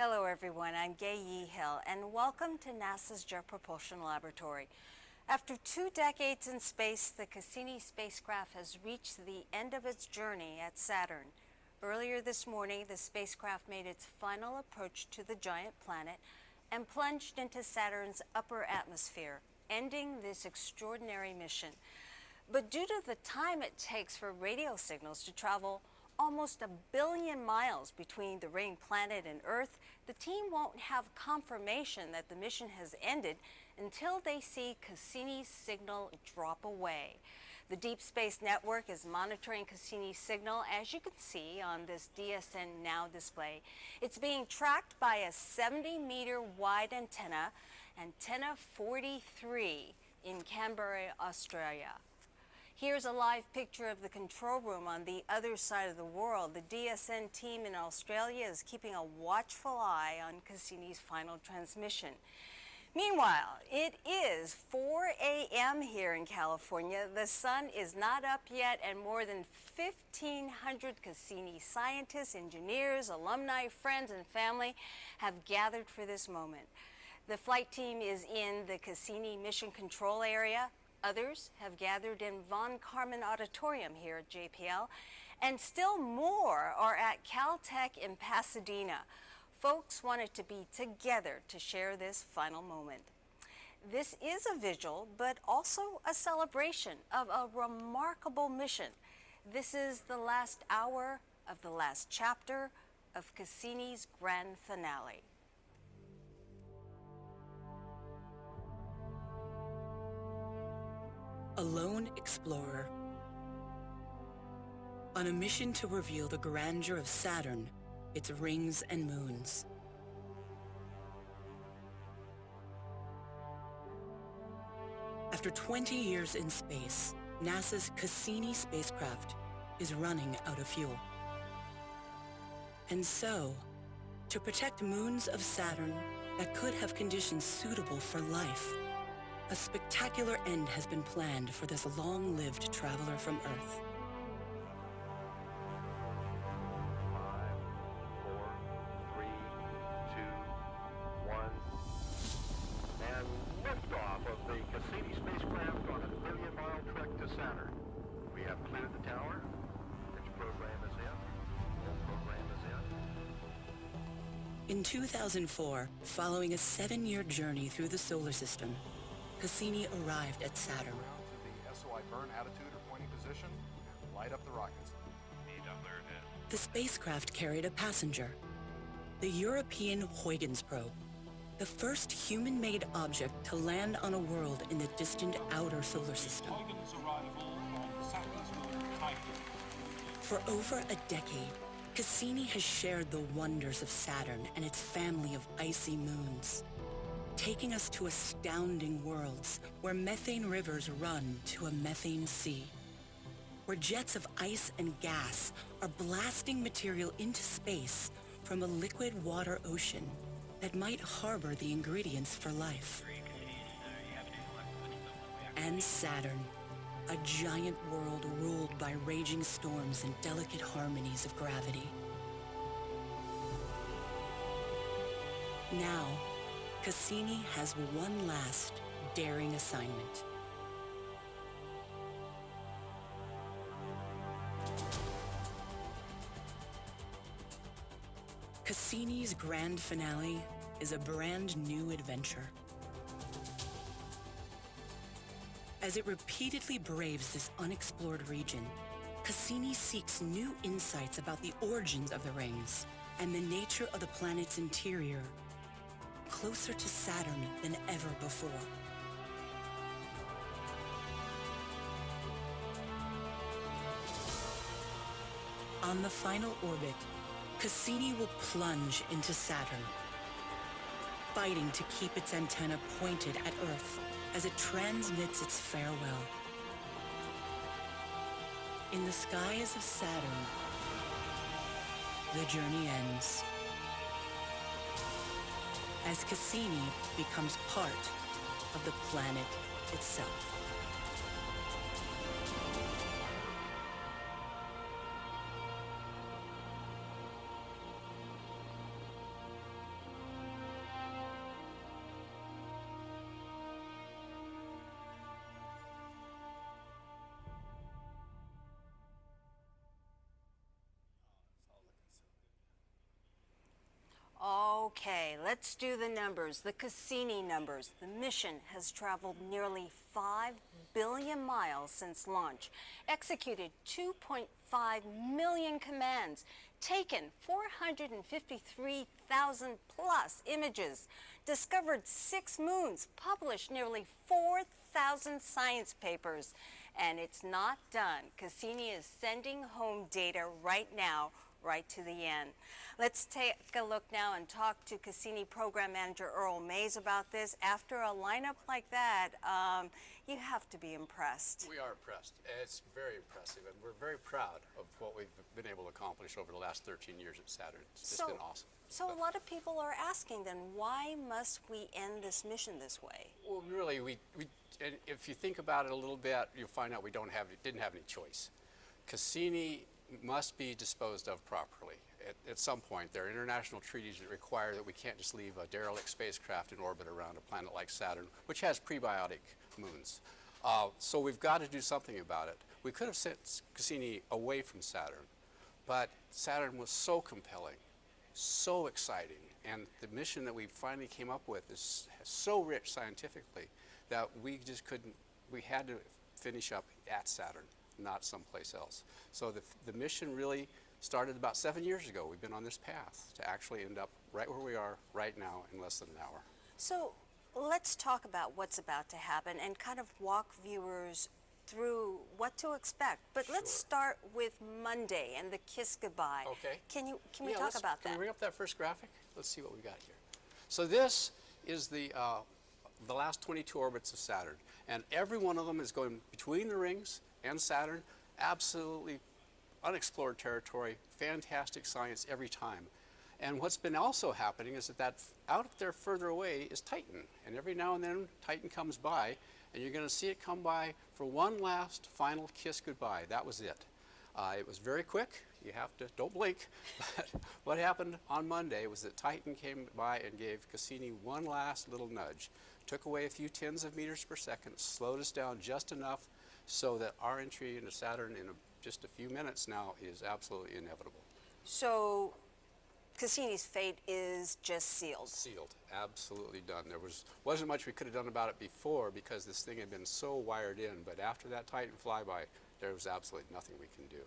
Hello everyone, I'm Gay Yehill and welcome to NASA's Jet Propulsion Laboratory. After 2 decades in space, the Cassini spacecraft has reached the end of its journey at Saturn. Earlier this morning, the spacecraft made its final approach to the giant planet and plunged into Saturn's upper atmosphere, ending this extraordinary mission. But due to the time it takes for radio signals to travel almost 1 billion miles between the ring planet and Earth, the team won't have confirmation that the mission has ended until they see Cassini's signal drop away. The Deep Space Network is monitoring Cassini's signal, as you can see on this DSN Now display. It's being tracked by a 70-meter wide antenna, Antenna 43 in Canberra, Australia. Here's a live picture of the control room on the other side of the world. The DSN team in Australia is keeping a watchful eye on Cassini's final transmission. Meanwhile, it is 4 a.m. here in California. The sun is not up yet, and more than 1,500 Cassini scientists, engineers, alumni, friends, and family have gathered for this moment. The flight team is in the Cassini Mission Control Area. Others have gathered in Von Karman Auditorium here at JPL, and still more are at Caltech in Pasadena. Folks wanted to be together to share this final moment. This is a vigil, but also a celebration of a remarkable mission. This is the last hour of the last chapter of Cassini's grand finale. A lone explorer. On a mission to reveal the grandeur of Saturn, its rings and moons. After 20 years in space, NASA's Cassini spacecraft is running out of fuel. And so, to protect moons of Saturn that could have conditions suitable for life, a spectacular end has been planned for this long-lived traveler from Earth. 5, 4, 3, 2, 1. And liftoff of the Cassini spacecraft on a 1 billion-mile trek to Saturn. We have cleared the tower. Its program is in. Full program is in. In 2004, following a 7-year journey through the solar system, Cassini arrived at Saturn. To the SOI burn attitude or pointing position and light up the rockets. The spacecraft carried a passenger, the European Huygens probe, the first human-made object to land on a world in the distant outer solar system. Huygens arrival on Saturn's moon Titan. For over a decade, Cassini has shared the wonders of Saturn and its family of icy moons, taking us to astounding worlds where methane rivers run to a methane sea, where jets of ice and gas are blasting material into space from a liquid water ocean that might harbor the ingredients for life. And Saturn, a giant world ruled by raging storms and delicate harmonies of gravity. Now, Cassini has one last daring assignment. Cassini's grand finale is a brand new adventure. As it repeatedly braves this unexplored region, Cassini seeks new insights about the origins of the rings and the nature of the planet's interior, closer to Saturn than ever before. On the final orbit, Cassini will plunge into Saturn, fighting to keep its antenna pointed at Earth as it transmits its farewell. In the skies of Saturn, the journey ends, as Cassini becomes part of the planet itself. Okay, let's do the numbers, the Cassini numbers. The mission has traveled nearly 5 billion miles since launch, executed 2.5 million commands, taken 453,000 plus images, discovered 6 moons, published nearly 4,000 science papers. And it's not done. Cassini is sending home data right now, right to the end. Let's take a look now and talk to Cassini Program Manager Earl Mays about this. After a lineup like that, you have to be impressed. We are impressed. It's very impressive, and we're very proud of what we've been able to accomplish over the last 13 years at Saturn. It's just been awesome. So a lot of people are asking then, why must we end this mission this way? Well, really, and if you think about it a little bit, you'll find out we didn't have any choice. Cassini must be disposed of properly. At some point, there are international treaties that require that we can't just leave a derelict spacecraft in orbit around a planet like Saturn, which has prebiotic moons. So we've got to do something about it. We could have sent Cassini away from Saturn, but Saturn was so compelling, so exciting, and the mission that we finally came up with is so rich scientifically that we just couldn't, we had to finish up at Saturn, not someplace else. So the mission really started about 7 years ago. We've been on this path to actually end up right where we are right now in less than an hour. So let's talk about what's about to happen and kind of walk viewers through what to expect. But let's start with Monday and the kiss goodbye. Okay. Can we talk about Can that? we bring up that first graphic? Let's see what we got here. So this is the last 22 orbits of Saturn, and every one of them is going between the rings and Saturn. Absolutely unexplored territory, fantastic science every time. And what's been also happening is that out there further away is Titan, and every now and then Titan comes by, and you're going to see it come by for one last final kiss goodbye. That was it. It was very quick. You have to, don't blink. But what happened on Monday was that Titan came by and gave Cassini one last little nudge. Took away a few tens of meters per second, slowed us down just enough so that our entry into Saturn in just a few minutes now is absolutely inevitable. So Cassini's fate is just sealed. Sealed, absolutely done. There wasn't much we could have done about it before because this thing had been so wired in, but after that Titan flyby, there was absolutely nothing we can do.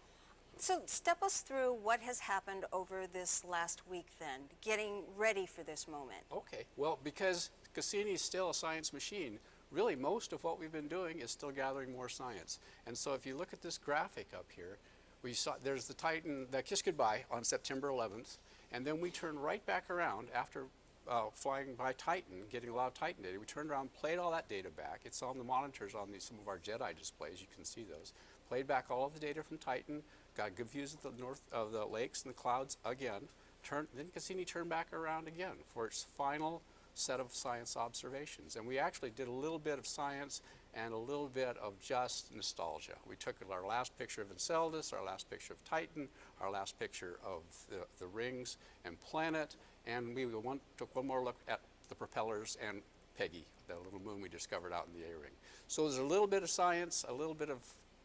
So step us through what has happened over this last week then, getting ready for this moment. Okay, well, because Cassini is still a science machine, really most of what we've been doing is still gathering more science. And so if you look at this graphic up here, we saw there's the Titan, the kiss goodbye on September 11th, and then we turned right back around after flying by Titan, getting a lot of Titan data. We turned around, played all that data back. It's on the monitors on some of our Jedi displays. You can see those. Played back all of the data from Titan, got good views of the north of the lakes and the clouds again. Then Cassini turned back around again for its final set of science observations. And we actually did a little bit of science and a little bit of just nostalgia. We took our last picture of Enceladus, our last picture of Titan, our last picture of the rings and planet, and we took one more look at the propellers and Peggy, the little moon we discovered out in the A-ring. So there's a little bit of science, a little bit of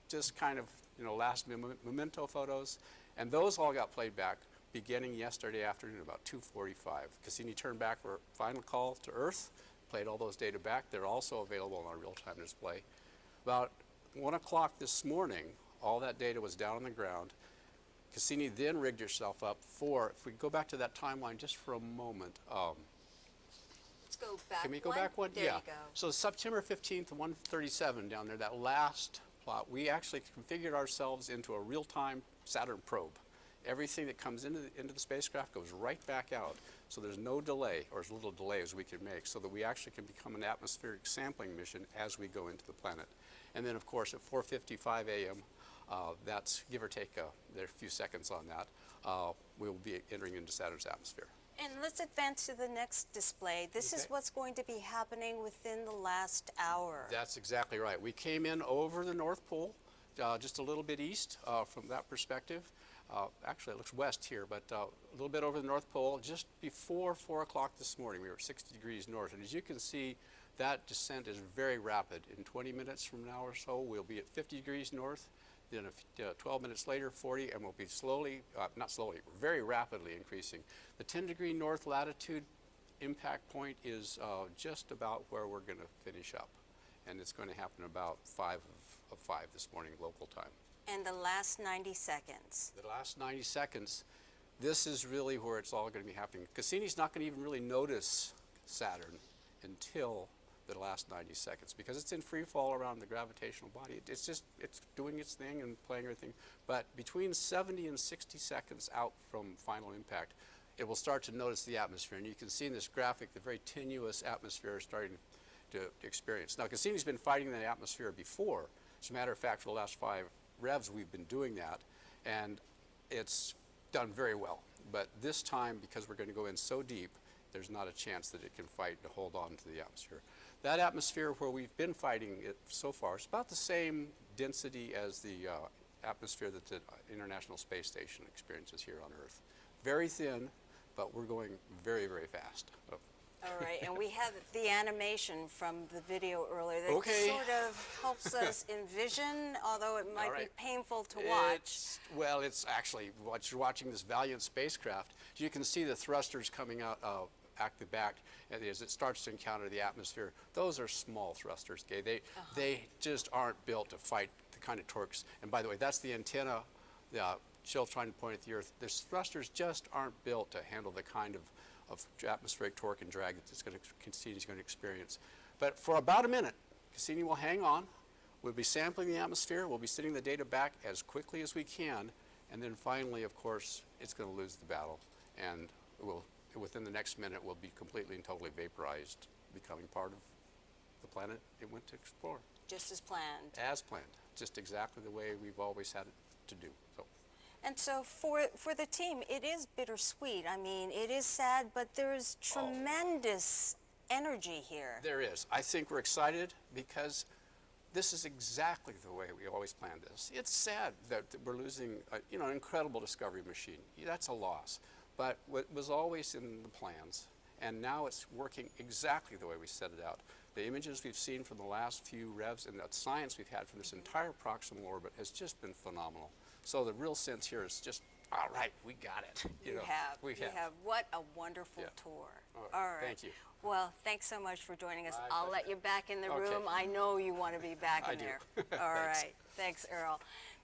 just kind of, last memento photos, and those all got played back beginning yesterday afternoon about 2:45. Cassini turned back for final call to Earth, played all those data back. They're also available on our real-time display. About 1 o'clock this morning, all that data was down on the ground. Cassini then rigged herself up for, if we go back to that timeline just for a moment. Let's go back. Can we go back one? There Yeah. you go. So September 15th, 1:37 down there, that last plot, we actually configured ourselves into a real-time Saturn probe. Everything that comes into the spacecraft goes right back out. So there's no delay, or as little delay as we can make, so that we actually can become an atmospheric sampling mission as we go into the planet. And then, of course, at 4:55 a.m., that's give or take there are a few seconds on that, we'll be entering into Saturn's atmosphere. And let's advance to the next display. This is Okay. what's going to be happening within the last hour. That's exactly right. We came in over the North Pole, just a little bit east from that perspective. Actually, it looks west here, but a little bit over the North Pole. Just before 4 o'clock this morning, we were 60 degrees north. And as you can see, that descent is very rapid. In 20 minutes from now or so, we'll be at 50 degrees north. then 12 minutes later, 40, and we'll be slowly, not slowly, very rapidly increasing. The 10-degree north latitude impact point is just about where we're going to finish up. And it's going to happen about 5 of 5 this morning local time. And the last 90 seconds. The last 90 seconds, this is really where it's all going to be happening. Cassini's not going to even really notice Saturn until the last 90 seconds because it's in free fall around the gravitational body. It's doing its thing and playing everything. But between 70 and 60 seconds out from final impact, it will start to notice the atmosphere. And you can see in this graphic the very tenuous atmosphere is starting to experience. Now, Cassini's been fighting the atmosphere before. As a matter of fact, for the last 5 revs, we've been doing that, and it's done very well. But this time, because we're going to go in so deep, there's not a chance that it can fight to hold on to the atmosphere. That atmosphere where we've been fighting it so far is about the same density as the atmosphere that the International Space Station experiences here on Earth. Very thin, but we're going very, very fast. Oh. All right, and we have the animation from the video earlier that Okay. sort of helps us envision, although it might be painful to watch. Well, it's actually, what you're watching this valiant spacecraft, you can see the thrusters coming out active back as it starts to encounter the atmosphere. Those are small thrusters, Gay. They just aren't built to fight the kind of torques. And by the way, that's the antenna, Shell trying to point at the Earth. The thrusters just aren't built to handle the kind of atmospheric torque and drag that Cassini's going to experience. But for about a minute, Cassini will hang on. We'll be sampling the atmosphere. We'll be sending the data back as quickly as we can. And then finally, of course, it's going to lose the battle. And within the next minute, we'll be completely and totally vaporized, becoming part of the planet it went to explore. Just as planned. As planned. Just exactly the way we've always had it to do. And so for the team, it is bittersweet. I mean, it is sad, but there's tremendous energy here. There is. I think we're excited because this is exactly the way we always planned this. It's sad that we're losing an incredible discovery machine. That's a loss. But what was always in the plans, and now it's working exactly the way we set it out. The images we've seen from the last few revs and the science we've had from this entire proximal orbit has just been phenomenal. So the real sense here is just, all right, we got it. We have. What a wonderful tour. All right. Thank you. Well, thanks so much for joining us. My I'll let you back in the room. I know you want to be back in there. All right. Thanks, Earl.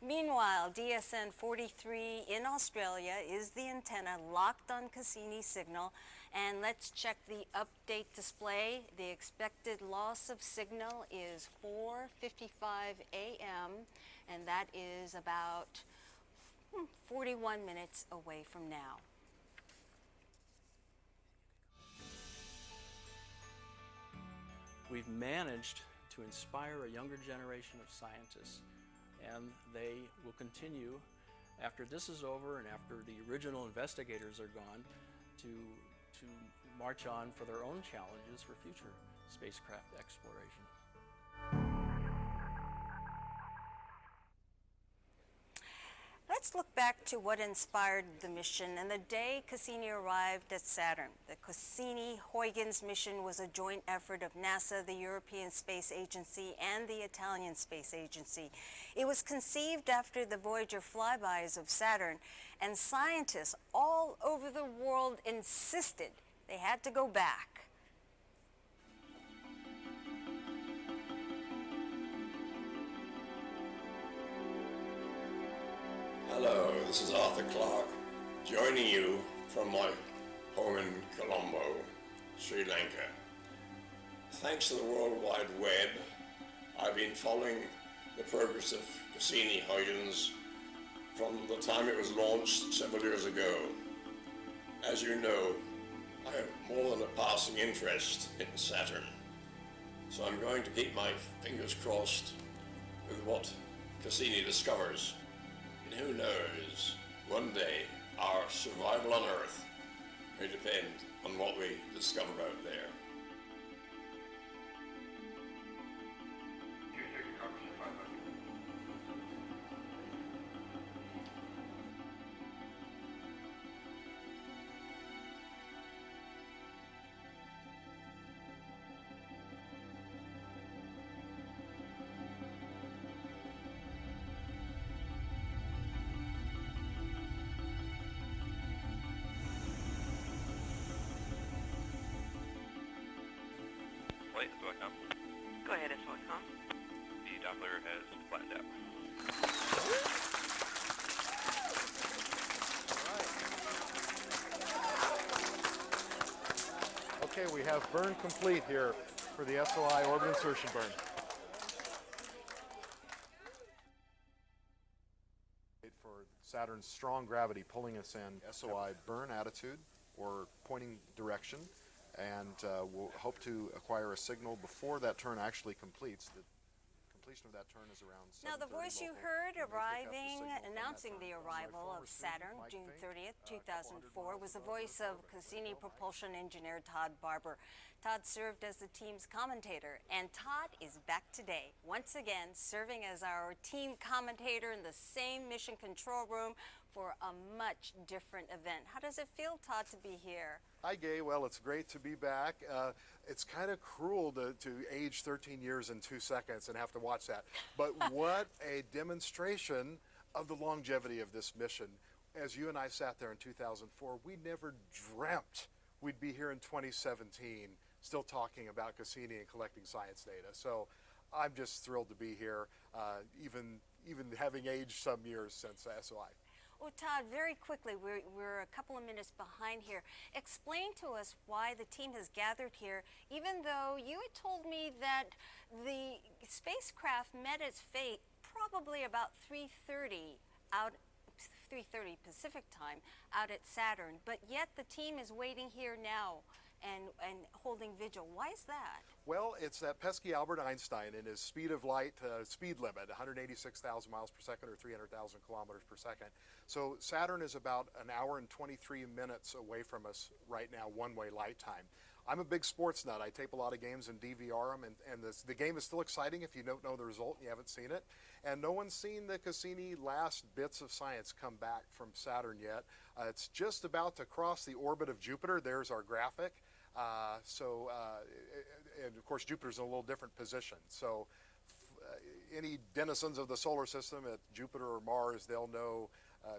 Meanwhile, DSN 43 in Australia is the antenna locked on Cassini's signal. And let's check the update display. The expected loss of signal is 4:55 a.m. and that is about 41 minutes away from now. We've managed to inspire a younger generation of scientists, and they will continue after this is over and after the original investigators are gone to march on for their own challenges for future spacecraft exploration. Let's look back to what inspired the mission and the day Cassini arrived at Saturn. The Cassini-Huygens mission was a joint effort of NASA, the European Space Agency, and the Italian Space Agency. It was conceived after the Voyager flybys of Saturn, and scientists all over the world insisted they had to go back. Hello, this is Arthur Clarke, joining you from my home in Colombo, Sri Lanka. Thanks to the World Wide Web, I've been following the progress of Cassini-Huygens from the time it was launched several years ago. As you know, I have more than a passing interest in Saturn, so I'm going to keep my fingers crossed with what Cassini discovers. And who knows, one day our survival on Earth may depend on what we discover out there. Flight SOICOM. Go ahead, SOICOM. The Doppler has flattened out. Okay, we have burn complete here for the SOI orbit insertion burn. For Saturn's strong gravity pulling us in, SOI burn attitude or pointing direction, and we'll hope to acquire a signal before that turn actually completes. The completion of that turn is around 7:30 Now, the voice you local. heard We may pick up the arriving, signal from announcing that the turn from my arrival former of student, Saturn, Mike June Fink, 30th, a couple hundred 2004, miles was the above voice Earth of orbit. Cassini propulsion engineer Todd Barber. Todd served as the team's commentator, and Todd is back today, once again serving as our team commentator in the same mission control room for a much different event. How does it feel, Todd, to be here? Hi, Gay. Well, it's great to be back. It's kind of cruel to age 13 years in 2 seconds and have to watch that. But what a demonstration of the longevity of this mission. As you and I sat there in 2004, we never dreamt we'd be here in 2017 still talking about Cassini and collecting science data. So I'm just thrilled to be here, even having aged some years since SOI. Well, Todd, very quickly, we're a couple of minutes behind here. Explain to us why the team has gathered here, even though you had told me that the spacecraft met its fate probably about 3:30 Pacific time out at Saturn, but yet the team is waiting here now and holding vigil. Why is that? Well, it's that pesky Albert Einstein and his speed of light speed limit, 186,000 miles per second or 300,000 kilometers per second. So Saturn is about an hour and 23 minutes away from us right now, one-way light time. I'm a big sports nut. I tape a lot of games and DVR them, and the game is still exciting if you don't know the result and you haven't seen it. And no one's seen the Cassini last bits of science come back from Saturn yet. It's just about to cross the orbit of Jupiter. There's our graphic. And of course Jupiter's in a little different position. So any denizens of the solar system at Jupiter or Mars, they'll know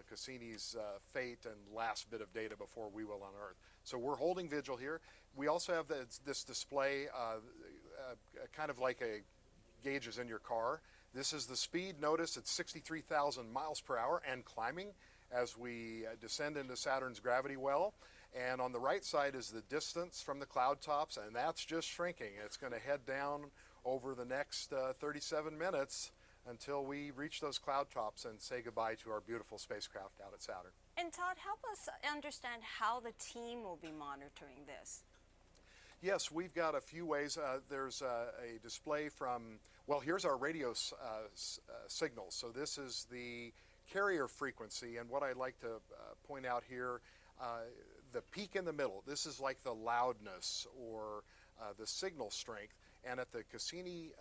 Cassini's fate and last bit of data before we will on Earth. So we're holding vigil here. We also have this display, kind of like a gauges in your car. This is the speed. Notice it's 63,000 miles per hour and climbing as we descend into Saturn's gravity well. And on the right side is the distance from the cloud tops, and that's just shrinking. It's going to head down over the next 37 minutes until we reach those cloud tops and say goodbye to our beautiful spacecraft out at Saturn. And Todd, help us understand how the team will be monitoring this. Yes, we've got a few ways. There's a display from, well, here's our radio signals. So this is the carrier frequency, and what I'd like to point out here, the peak in the middle, this is like the loudness or the signal strength, and at the Cassini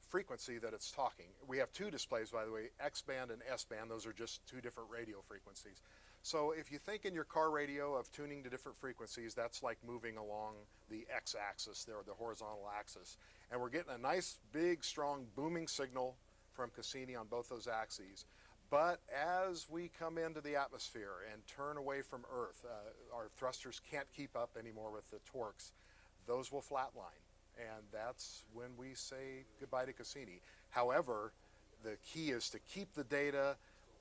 frequency that it's talking. We have two displays, by the way, X-band and S-band. Those are just two different radio frequencies. So if you think in your car radio of tuning to different frequencies, that's like moving along the X-axis there, the horizontal axis. And we're getting a nice, big, strong booming signal from Cassini on both those axes. But as we come into the atmosphere and turn away from Earth, our thrusters can't keep up anymore with the torques. Those will flatline, and that's when we say goodbye to Cassini. However, the key is to keep the data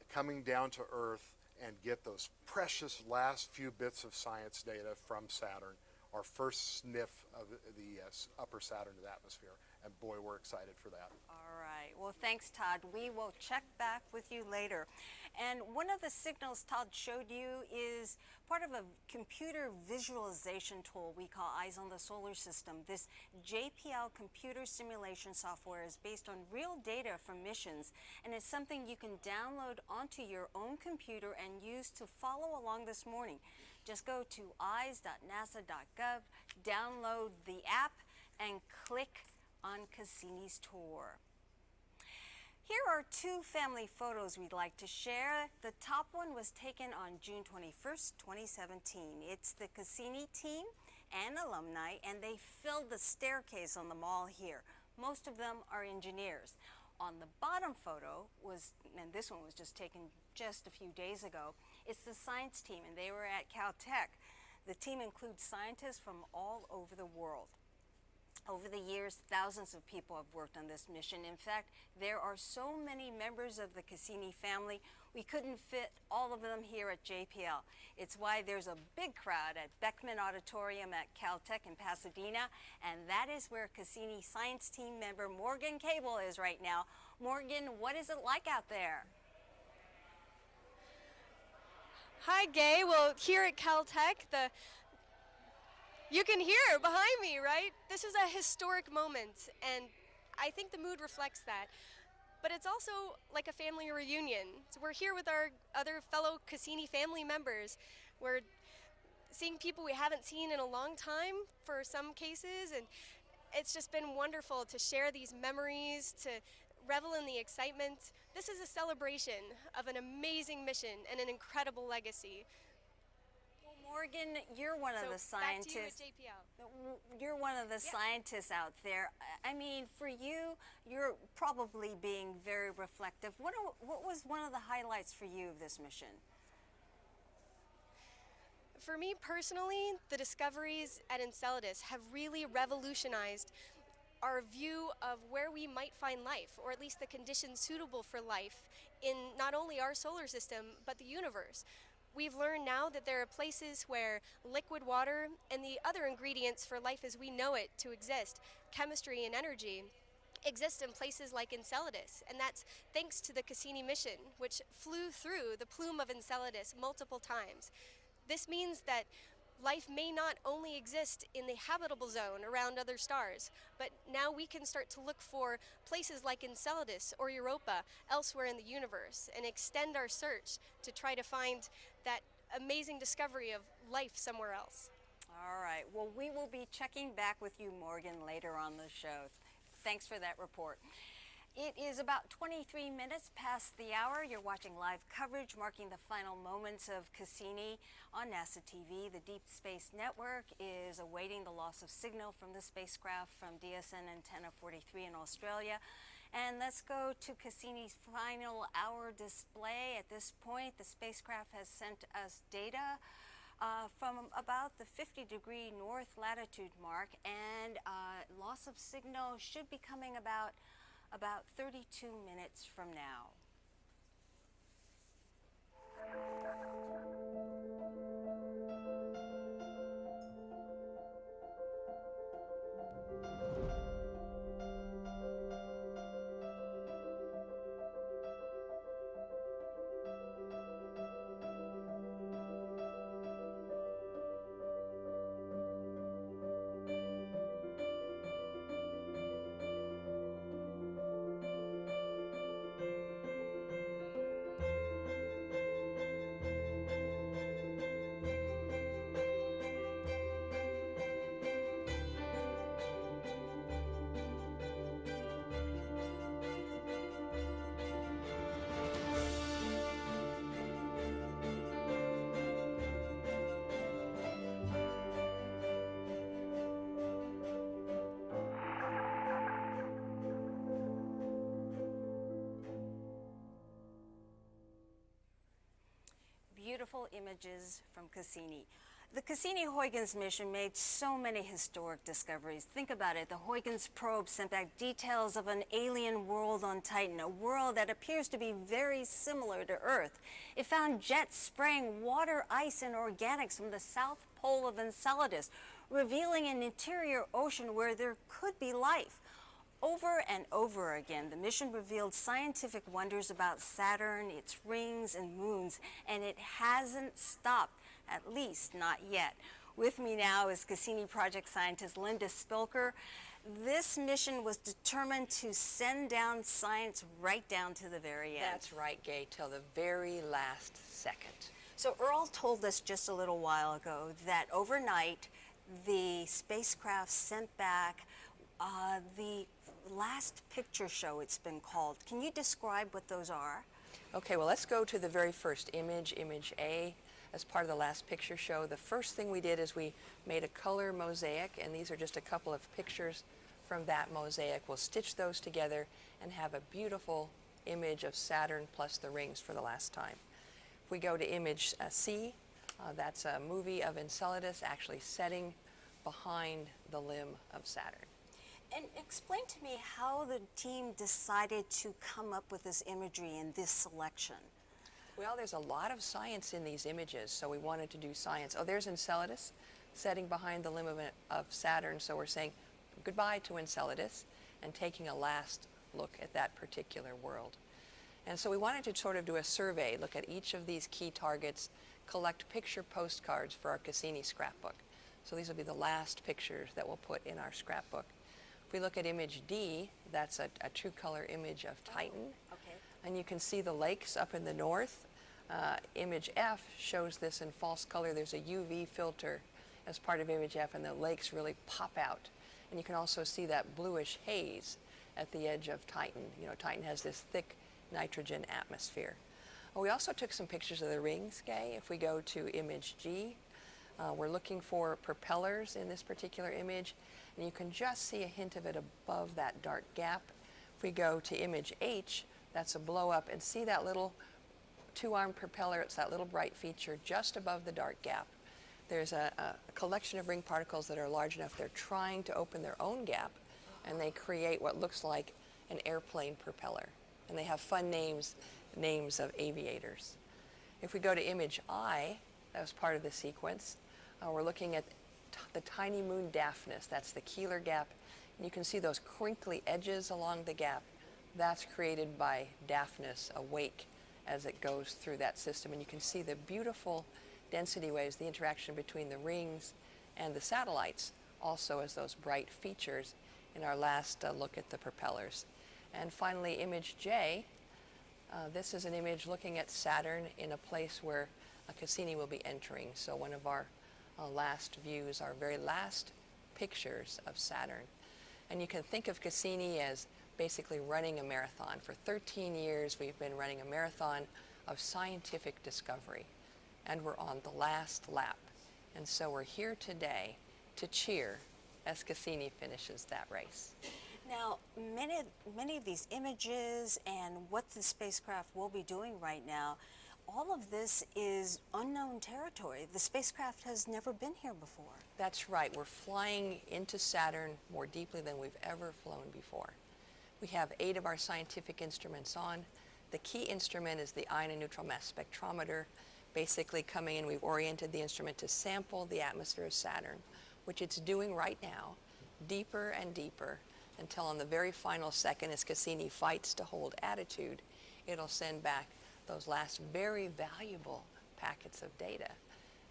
coming down to Earth and get those precious last few bits of science data from Saturn, our first sniff of the upper Saturn's atmosphere. And boy, we're excited for that. All right. Well, thanks, Todd. We will check back with you later. And one of the signals Todd showed you is part of a computer visualization tool we call Eyes on the Solar System. This JPL computer simulation software is based on real data from missions, and it's something you can download onto your own computer and use to follow along this morning. Just go to eyes.nasa.gov, download the app, and click on Cassini's tour. Here are two family photos we'd like to share. The top one was taken on June 21st, 2017. It's the Cassini team and alumni, and they filled the staircase on the mall here. Most of them are engineers. On the bottom photo was, and this one was just taken just a few days ago, it's the science team, and they were at Caltech. The team includes scientists from all over the world. Over the years, thousands of people have worked on this mission. In fact, there are so many members of the Cassini family, we couldn't fit all of them here at JPL. It's why there's a big crowd at Beckman Auditorium at Caltech in Pasadena, and that is where Cassini science team member Morgan Cable is right now. Morgan, what is it like out there? Hi, Gay. Well, here at Caltech, you can hear behind me, right? This is a historic moment, and I think the mood reflects that. But it's also like a family reunion. So we're here with our other fellow Cassini family members. We're seeing people we haven't seen in a long time for some cases, and it's just been wonderful to share these memories, to revel in the excitement. This is a celebration of an amazing mission and an incredible legacy. Morgan, you're one of the scientists. Back to you at JPL. You're one of the scientists out there. I mean, for you, you're probably being very reflective. What was one of the highlights for you of this mission? For me personally, the discoveries at Enceladus have really revolutionized our view of where we might find life, or at least the conditions suitable for life in not only our solar system, but the universe. We've learned now that there are places where liquid water and the other ingredients for life as we know it to exist, chemistry and energy, exist in places like Enceladus. And that's thanks to the Cassini mission, which flew through the plume of Enceladus multiple times. This means that life may not only exist in the habitable zone around other stars, but now we can start to look for places like Enceladus or Europa elsewhere in the universe and extend our search to try to find that amazing discovery of life somewhere else. All right. Well, we will be checking back with you, Morgan, later on the show. Thanks for that report. It is about 23 minutes past the hour. You're watching live coverage marking the final moments of Cassini on NASA TV. The Deep Space Network is awaiting the loss of signal from the spacecraft from DSN Antenna 43 in Australia. And let's go to Cassini's final hour display. At this point, the spacecraft has sent us data from about the 50-degree north latitude mark, and loss of signal should be coming about 32 minutes from now. Beautiful images from Cassini. The Cassini-Huygens mission made so many historic discoveries. Think about it. The Huygens probe sent back details of an alien world on Titan, a world that appears to be very similar to Earth. It found jets spraying water, ice, and organics from the south pole of Enceladus, revealing an interior ocean where there could be life. Over and over again, the mission revealed scientific wonders about Saturn, its rings and moons, and it hasn't stopped, at least not yet. With me now is Cassini project scientist Linda Spilker. This mission was determined to send down science right down to the very end. That's right, Gay, till the very last second. So Earl told us just a little while ago that overnight the spacecraft sent back the last picture show, it's been called. Can you describe what those are? Okay, well, let's go to the very first image, image A, as part of the last picture show. The first thing we did is we made a color mosaic, and these are just a couple of pictures from that mosaic. We'll stitch those together and have a beautiful image of Saturn plus the rings for the last time. If we go to image C, that's a movie of Enceladus actually setting behind the limb of Saturn. And explain to me how the team decided to come up with this imagery and this selection. Well, there's a lot of science in these images, so we wanted to do science. Oh, there's Enceladus setting behind the limb of Saturn, so we're saying goodbye to Enceladus and taking a last look at that particular world. And so we wanted to sort of do a survey, look at each of these key targets, collect picture postcards for our Cassini scrapbook. So these will be the last pictures that we'll put in our scrapbook. If we look at image D, that's a true color image of Titan. Okay. And you can see the lakes up in the north. Image F shows this in false color. There's a UV filter as part of image F, and the lakes really pop out. And you can also see that bluish haze at the edge of Titan. You know, Titan has this thick nitrogen atmosphere. We also took some pictures of the rings, Gay. If we go to image G, we're looking for propellers in this particular image, and you can just see a hint of it above that dark gap. If we go to image H, that's a blow up, and see that little two-armed propeller. It's that little bright feature just above the dark gap. There's a collection of ring particles that are large enough they're trying to open their own gap, and they create what looks like an airplane propeller. And they have fun names of aviators. If we go to image I, that was part of the sequence, we're looking at the tiny moon Daphnis. That's the Keeler gap. And you can see those crinkly edges along the gap. That's created by Daphnis awake as it goes through that system. And you can see the beautiful density waves, the interaction between the rings and the satellites, also as those bright features in our last look at the propellers. And finally, image J. This is an image looking at Saturn in a place where Cassini will be entering. So one of our last views, our very last pictures of Saturn. And you can think of Cassini as basically running a marathon. For 13 years, we've been running a marathon of scientific discovery, and we're on the last lap. And so we're here today to cheer as Cassini finishes that race. Now, many of these images and what the spacecraft will be doing right now, all of this is unknown territory. The spacecraft has never been here before. That's right. We're flying into Saturn more deeply than we've ever flown before. We have 8 of our scientific instruments on. The key instrument is the ion and neutral mass spectrometer. Basically coming in, we've oriented the instrument to sample the atmosphere of Saturn, which it's doing right now, deeper and deeper, until on the very final second, as Cassini fights to hold attitude, it'll send back those last very valuable packets of data.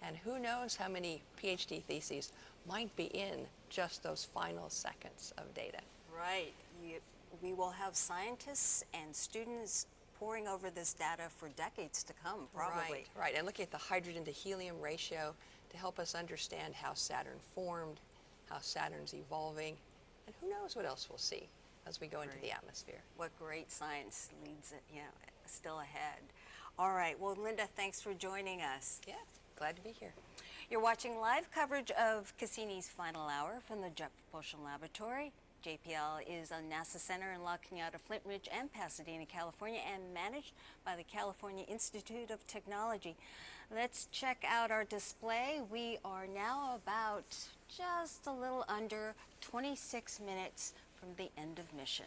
And who knows how many PhD theses might be in just those final seconds of data. Right. We will have scientists and students poring over this data for decades to come, probably. Right. And looking at the hydrogen to helium ratio to help us understand how Saturn formed, how Saturn's evolving, and who knows what else we'll see as we go into the atmosphere. What great science leads it, still ahead. All right. Well, Linda, thanks for joining us. Yeah, glad to be here. You're watching live coverage of Cassini's final hour from the Jet Propulsion Laboratory. JPL is a NASA center in La Cañada, Flint Ridge, and Pasadena, California, and managed by the California Institute of Technology. Let's check out our display. We are now about just a little under 26 minutes from the end of mission.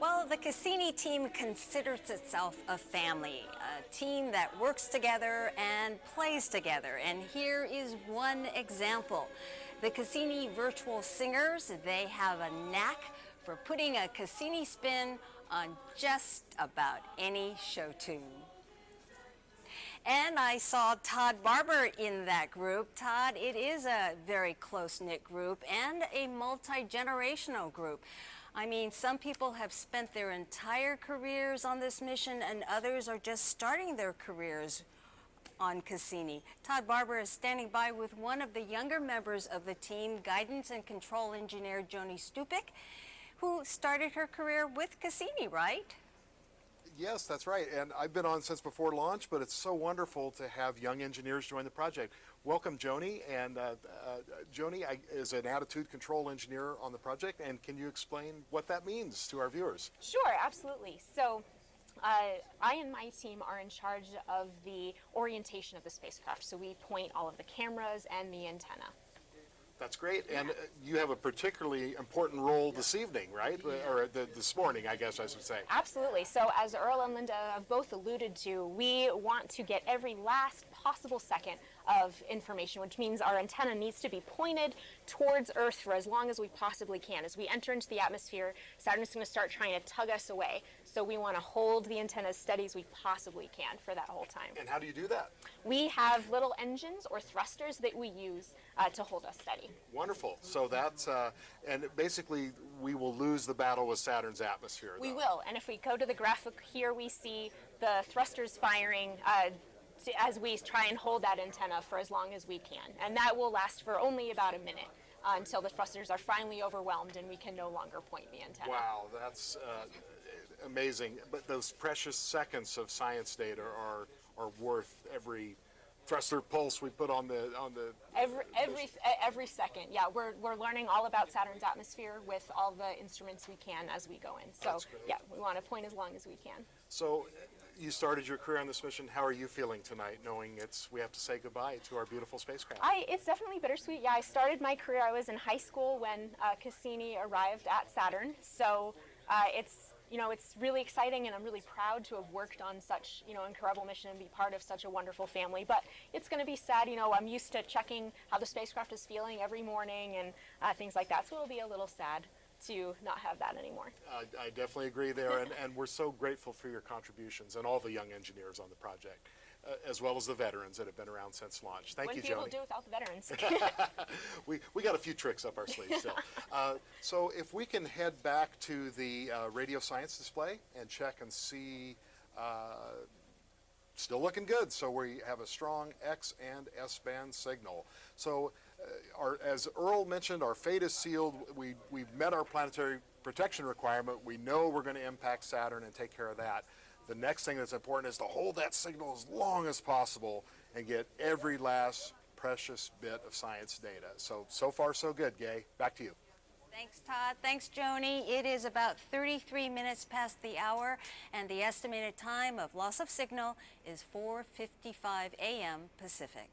Well, the Cassini team considers itself a family, a team that works together and plays together. And here is one example. The Cassini virtual singers, they have a knack for putting a Cassini spin on just about any show tune. And I saw Todd Barber in that group. Todd, it is a very close-knit group and a multi-generational group. I mean, some people have spent their entire careers on this mission and others are just starting their careers on Cassini. Todd Barber is standing by with one of the younger members of the team, guidance and control engineer Joni Stupik, who started her career with Cassini, right? Yes, that's right. And I've been on since before launch, but it's so wonderful to have young engineers join the project. Welcome, Joni. And Joni is an attitude control engineer on the project. And can you explain what that means to our viewers? Sure, absolutely. So I and my team are in charge of the orientation of the spacecraft. So we point all of the cameras and the antenna. That's great. And you have a particularly important role this evening, right? Or this morning, I guess I should say. Absolutely. So as Earl and Linda have both alluded to, we want to get every last possible second of information, which means our antenna needs to be pointed towards Earth for as long as we possibly can. As we enter into the atmosphere, Saturn is going to start trying to tug us away. So we want to hold the antenna as steady as we possibly can for that whole time. And how do you do that? We have little engines or thrusters that we use to hold us steady. Wonderful. So that's, and basically we will lose the battle with Saturn's atmosphere. We will. And if we go to the graphic here, we see the thrusters firing as we try and hold that antenna for as long as we can. And that will last for only about a minute until the thrusters are finally overwhelmed and we can no longer point the antenna. Wow, that's amazing. But those precious seconds of science data are worth every thruster pulse we put on the every second. Yeah, we're learning all about Saturn's atmosphere with all the instruments we can as we go in. So yeah, we want to point as long as we can. So you started your career on this mission. How are you feeling tonight, knowing we have to say goodbye to our beautiful spacecraft? It's definitely bittersweet. Yeah, I started my career, I was in high school when Cassini arrived at Saturn. So it's really exciting, and I'm really proud to have worked on such, incredible mission and be part of such a wonderful family. But it's going to be sad, I'm used to checking how the spacecraft is feeling every morning and things like that. So it'll be a little sad to not have that anymore. I definitely agree there, and we're so grateful for your contributions and all the young engineers on the project, as well as the veterans that have been around since launch. Thank you, Joni. Wouldn't be able to do without the veterans. we got a few tricks up our sleeves still. So if we can head back to the radio science display and check and see, still looking good. So we have a strong X and S band signal. So as Earl mentioned, our fate is sealed. We've met our planetary protection requirement. We know we're going to impact Saturn and take care of that. The next thing that's important is to hold that signal as long as possible and get every last precious bit of science data. So far so good, Gay. Back to you. Thanks, Todd. Thanks, Joni. It is about 33 minutes past the hour, and the estimated time of loss of signal is 4:55 a.m. Pacific.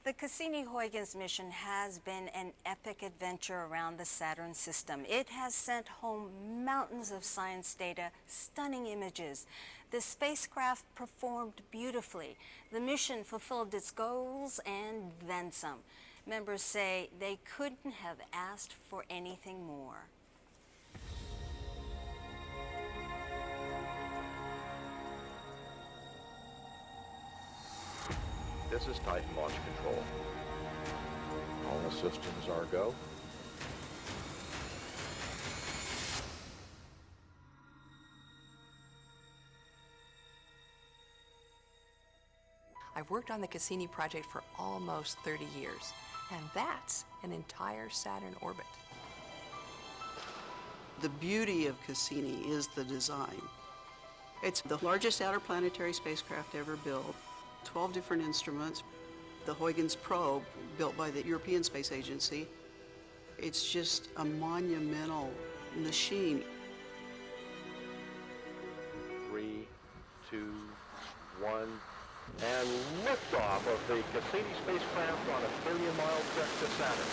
The Cassini-Huygens mission has been an epic adventure around the Saturn system. It has sent home mountains of science data, stunning images. The spacecraft performed beautifully. The mission fulfilled its goals and then some. Members say they couldn't have asked for anything more. This is Titan Launch Control. All the systems are go. I've worked on the Cassini project for almost 30 years, and that's an entire Saturn orbit. The beauty of Cassini is the design. It's the largest outer planetary spacecraft ever built. 12 different instruments. The Huygens probe, built by the European Space Agency. It's just a monumental machine. 2, 1, and liftoff of the Cassini spacecraft on a billion-mile trek to Saturn.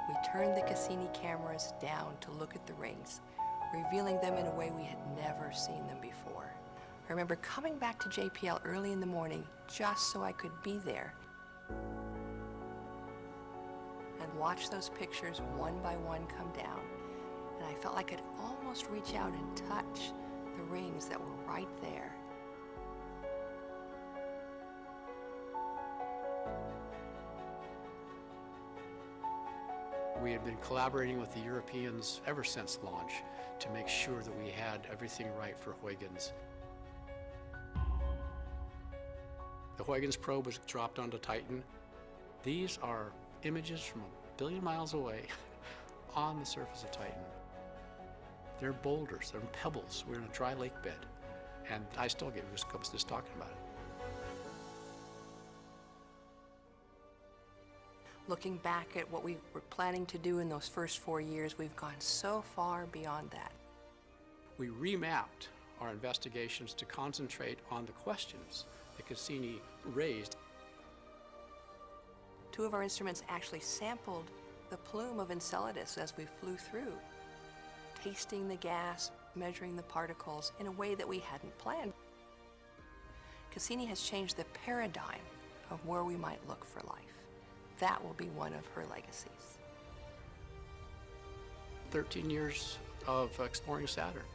We turned the Cassini cameras down to look at the rings, revealing them in a way we had never seen them before. I remember coming back to JPL early in the morning just so I could be there and watch those pictures one by one come down. And I felt like I could almost reach out and touch the rings that were right there. We had been collaborating with the Europeans ever since launch to make sure that we had everything right for Huygens. The Huygens probe was dropped onto Titan. These are images from 1 billion miles away on the surface of Titan. They're boulders, they're pebbles. We're in a dry lake bed. And I still get goosebumps just talking about it. Looking back at what we were planning to do in those first 4 years, we've gone so far beyond that. We remapped our investigations to concentrate on the questions that Cassini raised. 2 of our instruments actually sampled the plume of Enceladus as we flew through, tasting the gas, measuring the particles in a way that we hadn't planned. Cassini has changed the paradigm of where we might look for life. That will be one of her legacies. 13 years of exploring Saturn.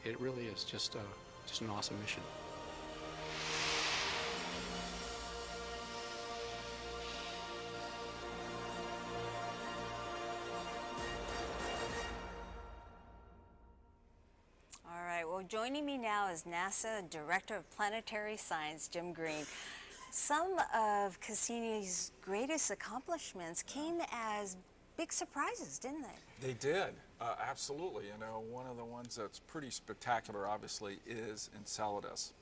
It really is just an awesome mission. All right, well, joining me now is NASA Director of Planetary Science, Jim Green. Some of Cassini's greatest accomplishments came as big surprises, didn't they? They did, absolutely. You know, one of the ones that's pretty spectacular, obviously, is Enceladus.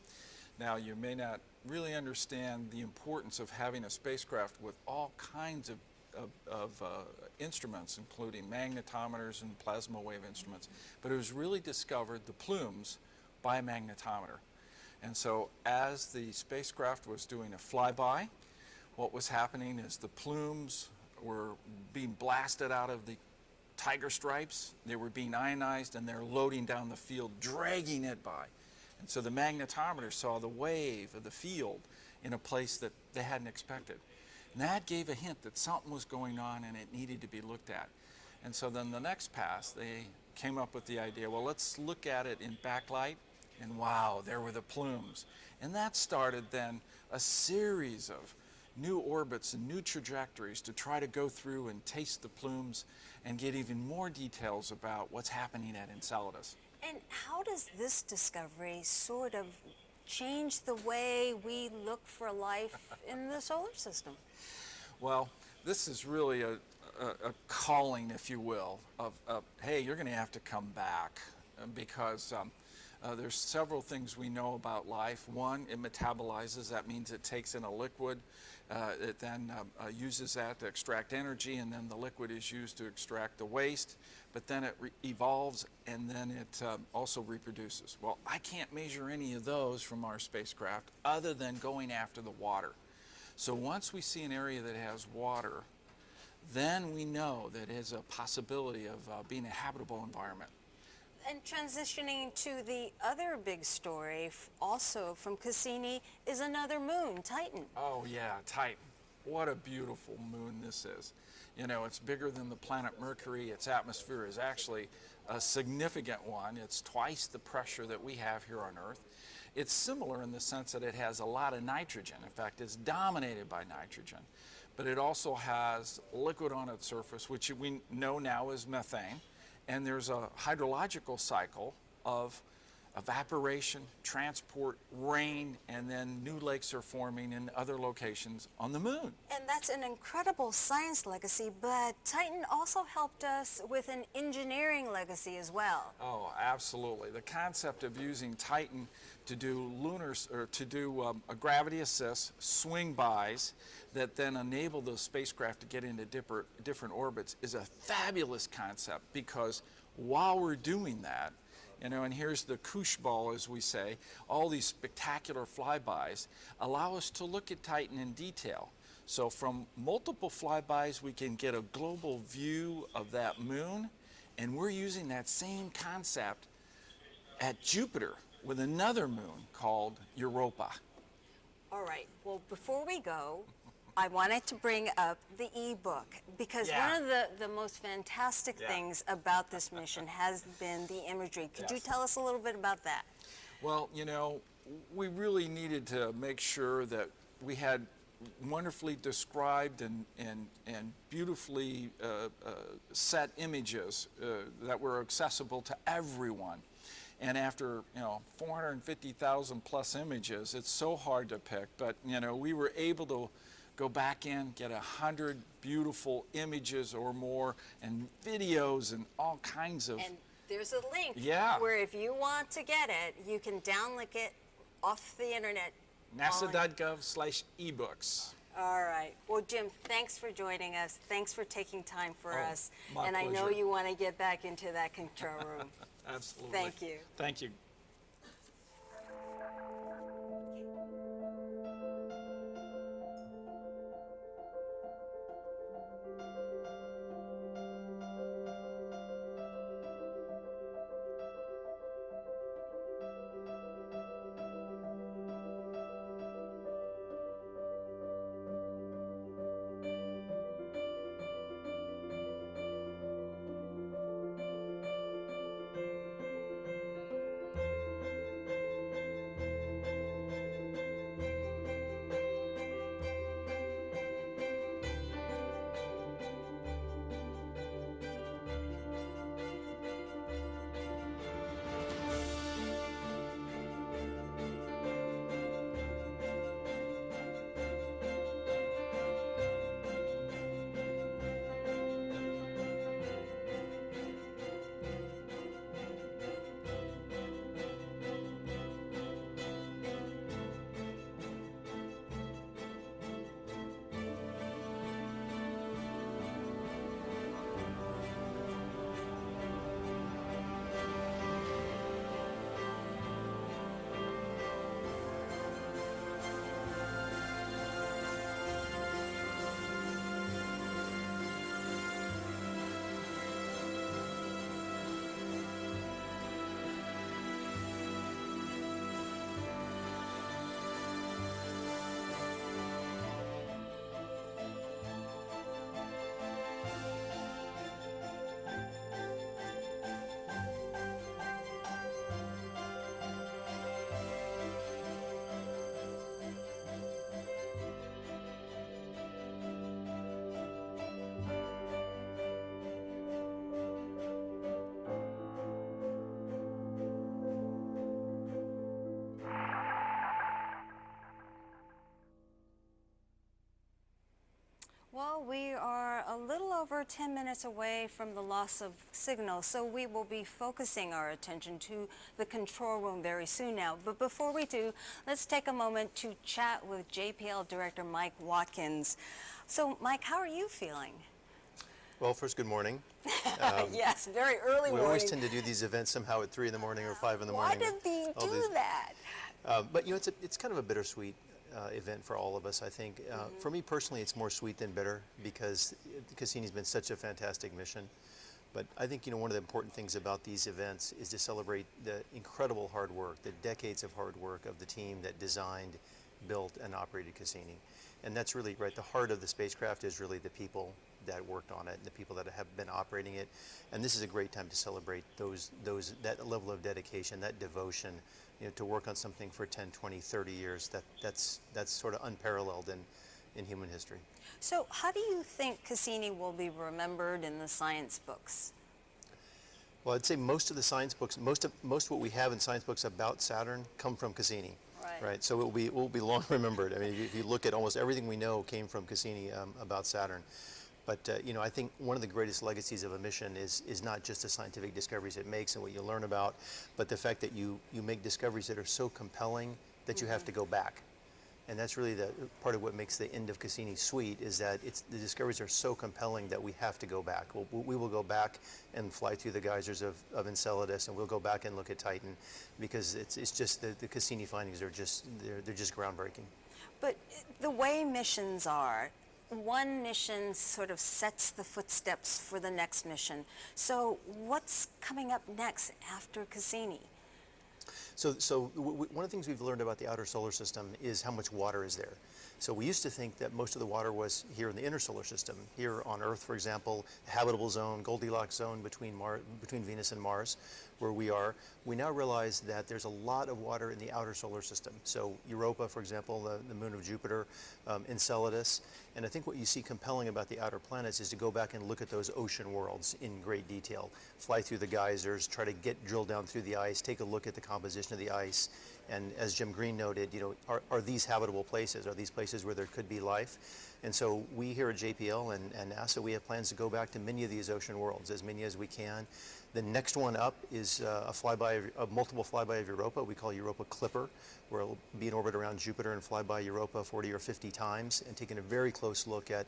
Now, you may not really understand the importance of having a spacecraft with all kinds of instruments, including magnetometers and plasma wave instruments, but it was really discovered, the plumes, by a magnetometer. And so as the spacecraft was doing a flyby, what was happening is the plumes were being blasted out of the tiger stripes, they were being ionized, and they're loading down the field, dragging it by. And so the magnetometer saw the wave of the field in a place that they hadn't expected. And that gave a hint that something was going on and it needed to be looked at. And so then the next pass, they came up with the idea, well, let's look at it in backlight. And wow, there were the plumes. And that started then a series of new orbits and new trajectories to try to go through and taste the plumes and get even more details about what's happening at Enceladus. And how does this discovery sort of change the way we look for life in the solar system? Well, this is really a calling, if you will, of hey, you're going to have to come back because there's several things we know about life. One, it metabolizes. That means it takes in a liquid. It then uses that to extract energy, and then the liquid is used to extract the waste. But then it evolves, and then it also reproduces. Well, I can't measure any of those from our spacecraft other than going after the water. So once we see an area that has water, then we know that it has a possibility of being a habitable environment. And transitioning to the other big story, also from Cassini, is another moon, Titan. Oh yeah, Titan. What a beautiful moon this is. You know, it's bigger than the planet Mercury. Its atmosphere is actually a significant one. It's twice the pressure that we have here on Earth. It's similar in the sense that it has a lot of nitrogen. In fact, it's dominated by nitrogen. But it also has liquid on its surface, which we know now is methane. And there's a hydrological cycle of evaporation, transport, rain, and then new lakes are forming in other locations on the moon. And that's an incredible science legacy, but Titan also helped us with an engineering legacy as well. Oh, absolutely. The concept of using Titan to do a gravity assist, swing bys, that then enable those spacecraft to get into different orbits is a fabulous concept, because while we're doing that, you know, and here's the koosh ball, as we say, all these spectacular flybys allow us to look at Titan in detail. So from multiple flybys, we can get a global view of that moon, and we're using that same concept at Jupiter with another moon called Europa. All right, well, before we go, I wanted to bring up the e-book, because one of the most fantastic things about this mission has been the imagery. Could you tell us a little bit about that? Well, you know, we really needed to make sure that we had wonderfully described and beautifully set images that were accessible to everyone. And after, you know, 450,000 plus images, it's so hard to pick, but, you know, we were able to go back in, get 100 beautiful images or more, and videos and all kinds of... And there's a link where if you want to get it, you can download it off the internet. NASA.gov/ebooks. All right. Well, Jim, thanks for joining us. Thanks for taking time for us. My pleasure. I know you want to get back into that control room. Absolutely. Thank you. Thank you. Well, we are a little over 10 minutes away from the loss of signal, so we will be focusing our attention to the control room very soon now. But before we do, let's take a moment to chat with JPL Director Mike Watkins. So, Mike, how are you feeling? Well, first, good morning. Yes, very early morning. We always tend to do these events somehow at 3 in the morning or 5 in the morning. Why did we do that? But, you know, it's kind of a bittersweet event for all of us, I think. For me personally, it's more sweet than bitter because Cassini's been such a fantastic mission. But I think, you know, one of the important things about these events is to celebrate the incredible hard work, the decades of hard work of the team that designed, built, and operated Cassini. And that's really, right, the heart of the spacecraft is really the people that worked on it, and the people that have been operating it. And this is a great time to celebrate that level of dedication, that devotion, you know, to work on something for 10, 20, 30 years. That's sort of unparalleled in human history. So how do you think Cassini will be remembered in the science books? Well, I'd say most of the science books, most what we have in science books about Saturn come from Cassini. Right. So it will be long remembered. I mean, if you look at almost everything we know came from Cassini about Saturn. But I think one of the greatest legacies of a mission is not just the scientific discoveries it makes and what you learn about, but the fact that you make discoveries that are so compelling that you have to go back. And that's really the part of what makes the end of Cassini sweet, is that the discoveries are so compelling that we have to go back. We will go back and fly through the geysers of Enceladus, and we'll go back and look at Titan, because it's just the Cassini findings are they're just groundbreaking. But the way missions are, one mission sort of sets the footsteps for the next mission. So what's coming up next after Cassini? So one of the things we've learned about the outer solar system is how much water is there. So we used to think that most of the water was here in the inner solar system. Here on Earth, for example, a habitable zone, Goldilocks zone between Venus and Mars, where we are. We now realize that there's a lot of water in the outer solar system. So Europa, for example, the moon of Jupiter, Enceladus. And I think what you see compelling about the outer planets is to go back and look at those ocean worlds in great detail. Fly through the geysers, try to drill down through the ice, take a look at the composition of the ice. And as Jim Green noted, are these habitable places? Are these places where there could be life? And so we here at JPL and NASA, we have plans to go back to many of these ocean worlds, as many as we can. The next one up is a multiple flyby of Europa. We call Europa Clipper, where it'll be in orbit around Jupiter and fly by Europa 40 or 50 times, and taking a very close look at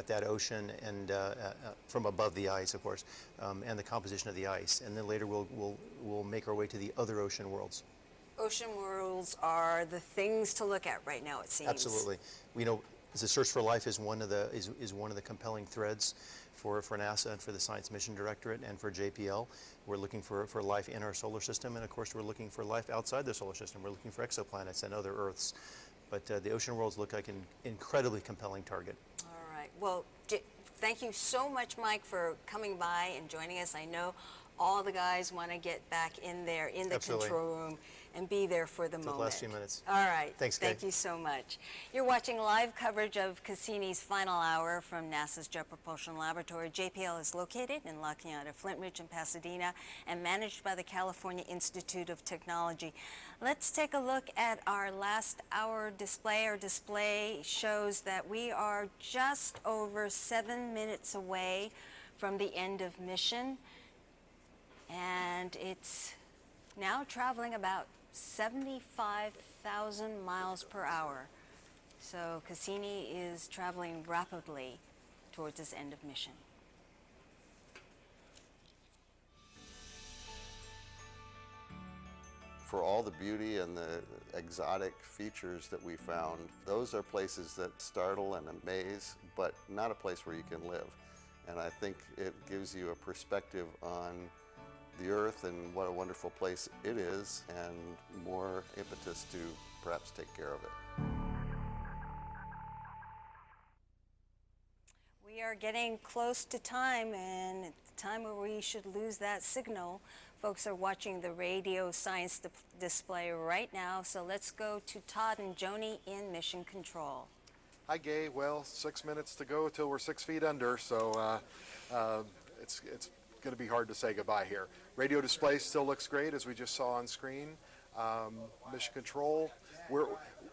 that ocean and from above the ice, of course, and the composition of the ice. And then later we'll make our way to the other ocean worlds. Ocean worlds are the things to look at right now, it seems. Absolutely. The search for life is one of the compelling threads for NASA and for the Science Mission Directorate and for JPL. We're looking for life in our solar system, and of course we're looking for life outside the solar system. We're looking for exoplanets and other Earths. But the ocean worlds look like an incredibly compelling target. All right. Well, thank you so much, Mike, for coming by and joining us. I know all the guys want to get back in there in the Absolutely. Control room and be there for the moment. The last few minutes. All right. Thanks, Thank you so much. You're watching live coverage of Cassini's final hour from NASA's Jet Propulsion Laboratory. JPL is located in La Cañada, Flint Ridge, and Pasadena, and managed by the California Institute of Technology. Let's take a look at our last hour display. Our display shows that we are just over 7 minutes away from the end of mission, and it's now traveling about 75,000 miles per hour. So Cassini is traveling rapidly towards its end of mission. For all the beauty and the exotic features that we found, those are places that startle and amaze, but not a place where you can live. And I think it gives you a perspective on the Earth and what a wonderful place it is, and more impetus to perhaps take care of it. We are getting close to time, and at the time where we should lose that signal. Folks are watching the radio science display right now, so let's go to Todd and Joni in Mission Control. Hi, Gay. Well, 6 minutes to go till we're 6 feet under, so it's going to be hard to say goodbye here. Radio display still looks great, as we just saw on screen. Mission Control,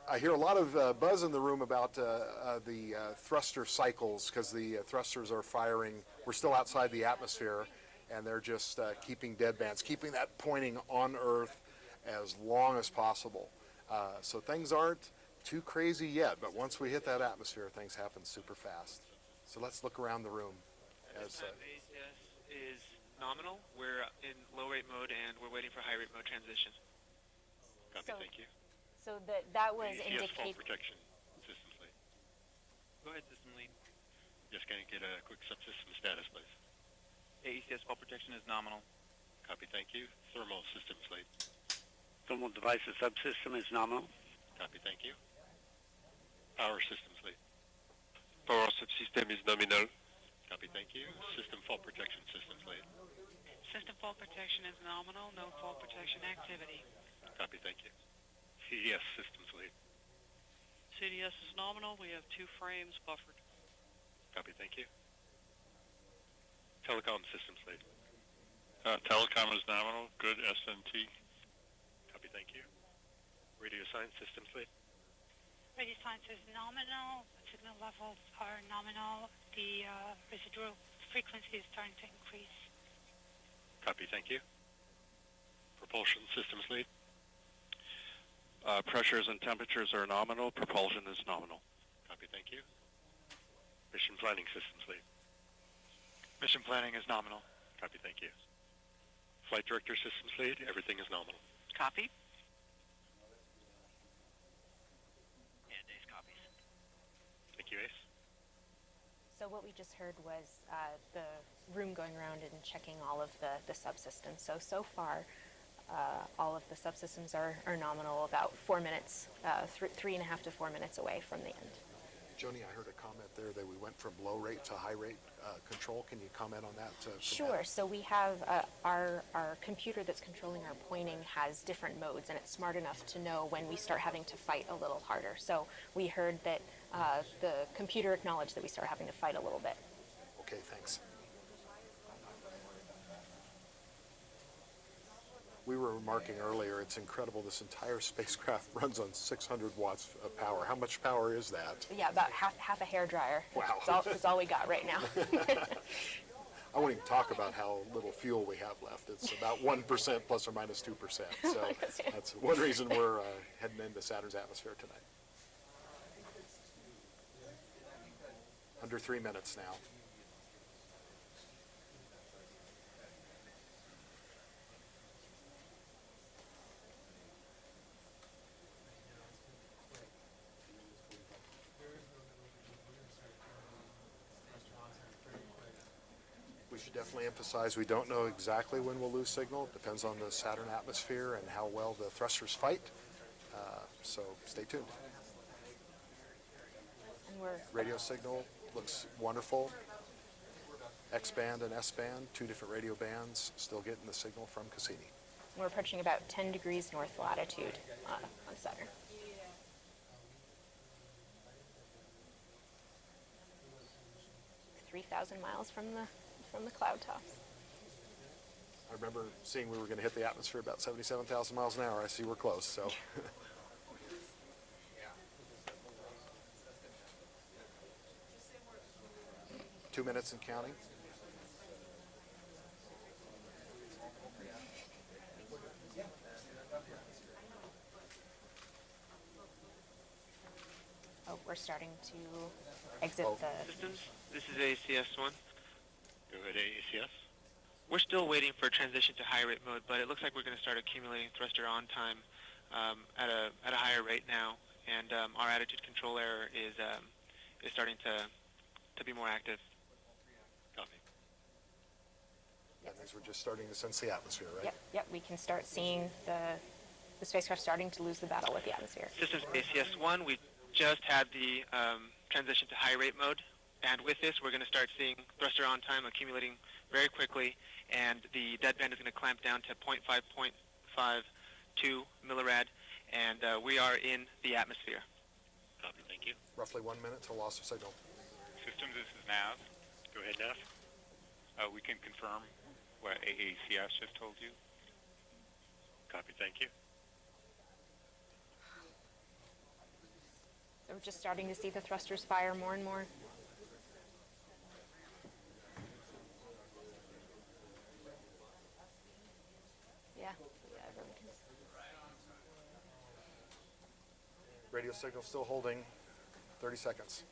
I hear a lot of buzz in the room about the thruster cycles, because the thrusters are firing. We're still outside the atmosphere, and they're just keeping dead bands, keeping that pointing on Earth as long as possible. So things aren't too crazy yet, but once we hit that atmosphere, things happen super fast. So let's look around the room. Is nominal. We're in low rate mode, and we're waiting for high rate mode transition. Copy, thank you. So that was AECS fault protection systems lead. Go ahead, system lead. Just going to get a quick subsystem status, please. AECS fault protection is nominal. Copy, thank you. Thermal systems lead. Thermal devices subsystem is nominal. Copy, thank you. Power systems lead. Power subsystem is nominal. Copy, thank you. System fault protection systems lead. System fault protection is nominal, no fault protection activity. Copy, thank you. CDS systems lead. CDS is nominal, we have 2 frames buffered. Copy, thank you. Telecom systems lead. Telecom is nominal. Good. SNT. Copy, thank you. Radio science systems lead. Radio science is nominal. Signal levels are nominal. The residual frequency is starting to increase. Copy, thank you. Propulsion systems lead. Pressures and temperatures are nominal. Propulsion is nominal. Copy, thank you. Mission planning systems lead. Mission planning is nominal. Copy, thank you. Flight director systems lead. Everything is nominal. Copy. And Ace copies. Thank you, Ace. So what we just heard was the room going around and checking all of the subsystems. So far, all of the subsystems are nominal, about 4 minutes, 3.5 to 4 minutes away from the end. Joni, I heard a comment there that we went from low rate to high rate control. Can you comment on that? Sure. So we have our computer that's controlling our pointing has different modes, and it's smart enough to know when we start having to fight a little harder. So we heard that the computer acknowledged that we start having to fight a little bit. Okay, thanks. We were remarking earlier, it's incredible, this entire spacecraft runs on 600 watts of power. How much power is that? Yeah, about half a hairdryer. Wow. That's all we got right now. I won't even talk about how little fuel we have left. It's about 1% plus or minus 2%. So that's one reason we're heading into Saturn's atmosphere tonight. Under 3 minutes now. We should definitely emphasize we don't know exactly when we'll lose signal. It depends on the Saturn atmosphere and how well the thrusters fight. So stay tuned. And radio signal looks wonderful. X-band and S-band, 2 different radio bands, still getting the signal from Cassini. We're approaching about 10 degrees north latitude on Saturn. .3,000 miles from the cloud tops. I remember seeing we were going to hit the atmosphere about 77,000 miles an hour. I see we're close, so. 2 minutes and counting. Oh, we're starting to exit the... Systems, this is ACS-1. Go ahead, ACS. We're still waiting for transition to high rate mode, but it looks like we're going to start accumulating thruster on time at a higher rate now, and our attitude control error is starting to be more active. Copy. That means we're just starting to sense the atmosphere, right? Yep. We can start seeing the spacecraft starting to lose the battle with the atmosphere. Systems ACS-1, we just had the transition to high rate mode, and with this we're going to start seeing thruster on time accumulating very quickly, and the deadband is going to clamp down to 0.5.52 millirad, and we are in the atmosphere. Copy, thank you. Roughly 1 minute to loss of signal. Systems, this is Nav. Go ahead, Neff. We can confirm what AACS just told you. Copy, thank you. So we're just starting to see the thrusters fire more and more. Yeah, everyone can. Radio signal still holding. 30 seconds.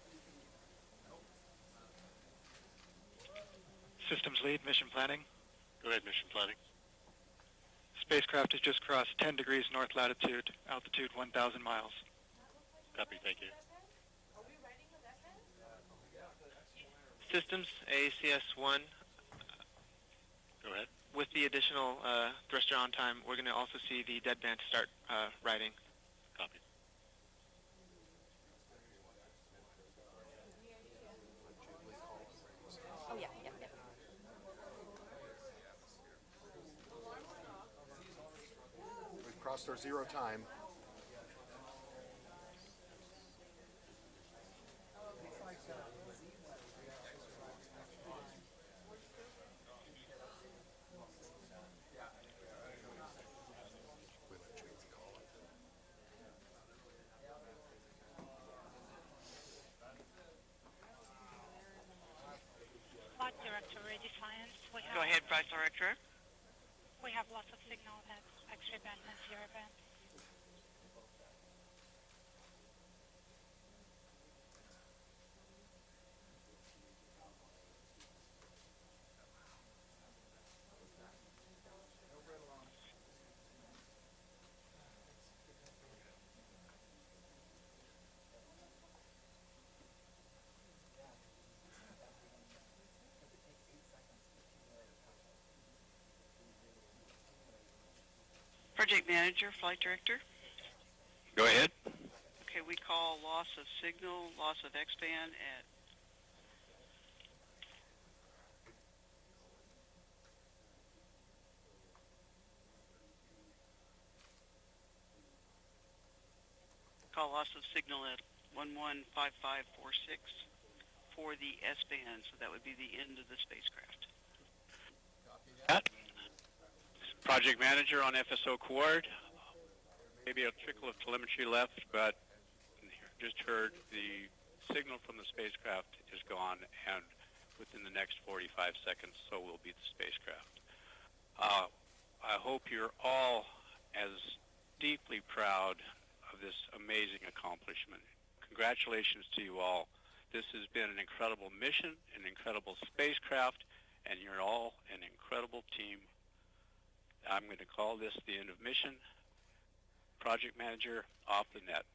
Systems lead, mission planning. Go ahead, mission planning. Spacecraft has just crossed 10 degrees north latitude, altitude 1,000 miles. Copy, thank you. Systems, ACS-1. Go ahead. With the additional thruster on time, we're going to also see the deadband start riding. Copy. Oh, yeah. We've crossed our 0 time. Flight Director. We have lots of signal at X-ray band and Sierra band. Project Manager, Flight Director. Go ahead. Okay, we call loss of signal, loss of X-band at call loss of signal at 115546 for the S-band, so that would be the end of the spacecraft. That. Project Manager on FSO Quard. Maybe a trickle of telemetry left, but just heard the signal from the spacecraft is gone, and within the next 45 seconds, so will be the spacecraft. I hope you're all as deeply proud of this amazing accomplishment. Congratulations to you all. This has been an incredible mission, an incredible spacecraft, and you're all an incredible team. I'm going to call this the end of mission. Project Manager, off the net.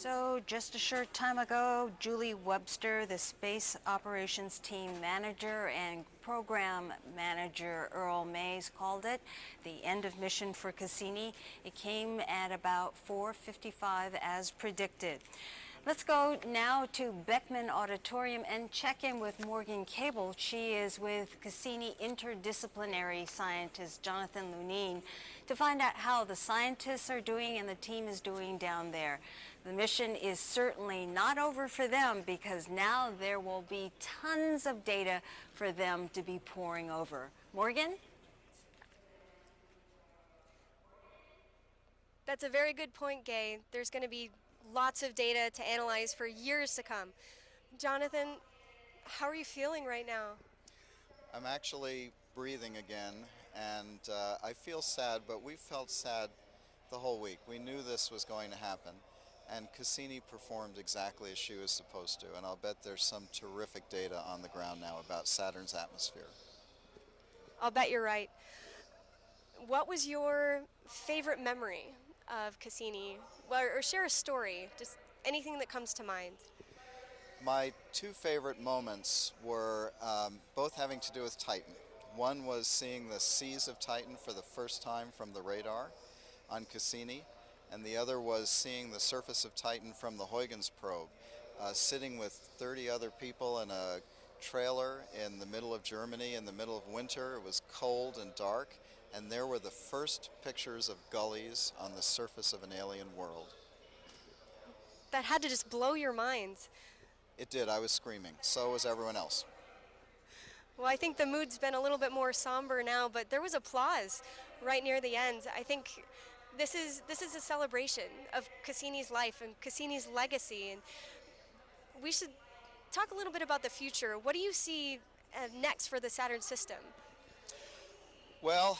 So, just a short time ago, Julie Webster, the Space Operations Team Manager, and Program Manager Earl Mays called it the end of mission for Cassini. It came at about 4:55 as predicted. Let's go now to Beckman Auditorium and check in with Morgan Cable. She is with Cassini interdisciplinary scientist Jonathan Lunine to find out how the scientists are doing and the team is doing down there. The mission is certainly not over for them because now there will be tons of data for them to be poring over. Morgan? That's a very good point, Gay. There's going to be lots of data to analyze for years to come. Jonathan, how are you feeling right now? I'm actually breathing again, and I feel sad, but we felt sad the whole week. We knew this was going to happen, and Cassini performed exactly as she was supposed to, and I'll bet there's some terrific data on the ground now about Saturn's atmosphere. I'll bet you're right. What was your favorite memory of Cassini? Well, or share a story, just anything that comes to mind. My two favorite moments were both having to do with Titan. One was seeing the seas of Titan for the first time from the radar on Cassini, and the other was seeing the surface of Titan from the Huygens probe, sitting with 30 other people in a trailer in the middle of Germany in the middle of winter. It was cold and dark, and there were the first pictures of gullies on the surface of an alien world. That had to just blow your minds. It did. I was screaming. So was everyone else. Well, I think the mood's been a little bit more somber now, but there was applause right near the end. I think this is a celebration of Cassini's life and Cassini's legacy, and we should talk a little bit about the future. What do you see next for the Saturn system? Well,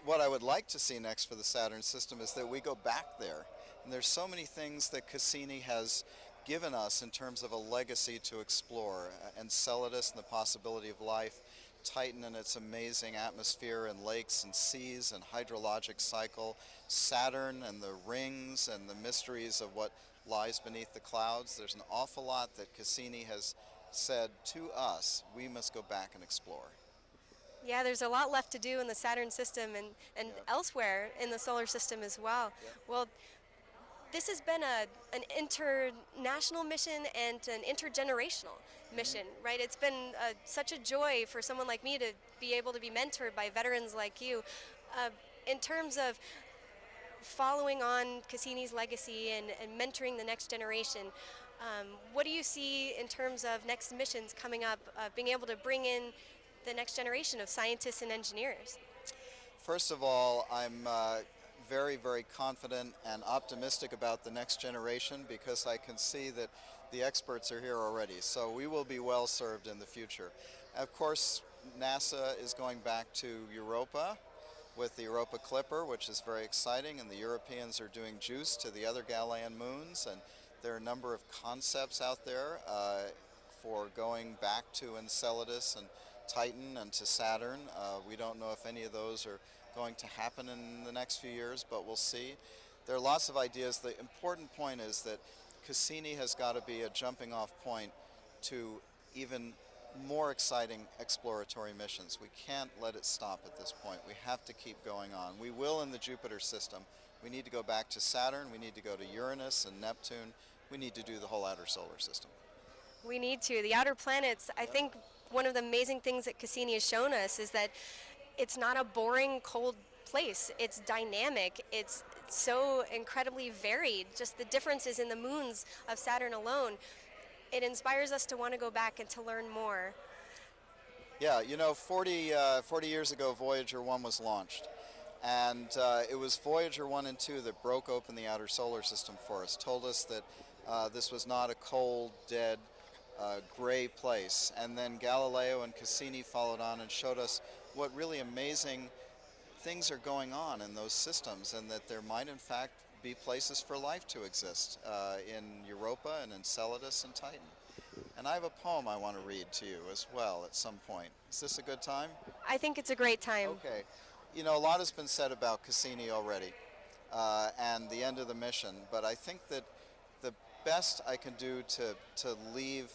what I would like to see next for the Saturn system is that we go back there. And there's so many things that Cassini has given us in terms of a legacy to explore. Enceladus and the possibility of life, Titan and its amazing atmosphere and lakes and seas and hydrologic cycle, Saturn and the rings and the mysteries of what lies beneath the clouds. There's an awful lot that Cassini has said to us we must go back and explore. Yeah, there's a lot left to do in the Saturn system and elsewhere in the solar system as well. Yeah. Well, this has been an international mission and an intergenerational mission, right? It's been such a joy for someone like me to be able to be mentored by veterans like you. In terms of following on Cassini's legacy and mentoring the next generation, what do you see in terms of next missions coming up, being able to bring in the next generation of scientists and engineers? First of all, I'm very, very confident and optimistic about the next generation because I can see that the experts are here already. So we will be well served in the future. Of course, NASA is going back to Europa with the Europa Clipper, which is very exciting, and the Europeans are doing JUICE to the other Galilean moons, and there are a number of concepts out there for going back to Enceladus and Titan and to Saturn. We don't know if any of those are going to happen in the next few years, but we'll see. There are lots of ideas. The important point is that Cassini has got to be a jumping off point to even more exciting exploratory missions. We can't let it stop at this point. We have to keep going on. We will in the Jupiter system. We need to go back to Saturn. We need to go to Uranus and Neptune. We need to do the whole outer solar system. We need to. The outer planets, I think one of the amazing things that Cassini has shown us is that it's not a boring, cold place. It's dynamic. It's so incredibly varied. Just the differences in the moons of Saturn alone. It inspires us to want to go back and to learn more. Yeah, you know, 40 years ago, Voyager 1 was launched. And it was Voyager 1 and 2 that broke open the outer solar system for us, told us that this was not a cold, dead, gray place. And then Galileo and Cassini followed on and showed us what really amazing things are going on in those systems, and that there might in fact be places for life to exist in Europa and Enceladus and Titan. And I have a poem I want to read to you as well at some point. Is this a good time? I think it's a great time. Okay. You know, a lot has been said about Cassini already and the end of the mission, but I think that the best I can do to leave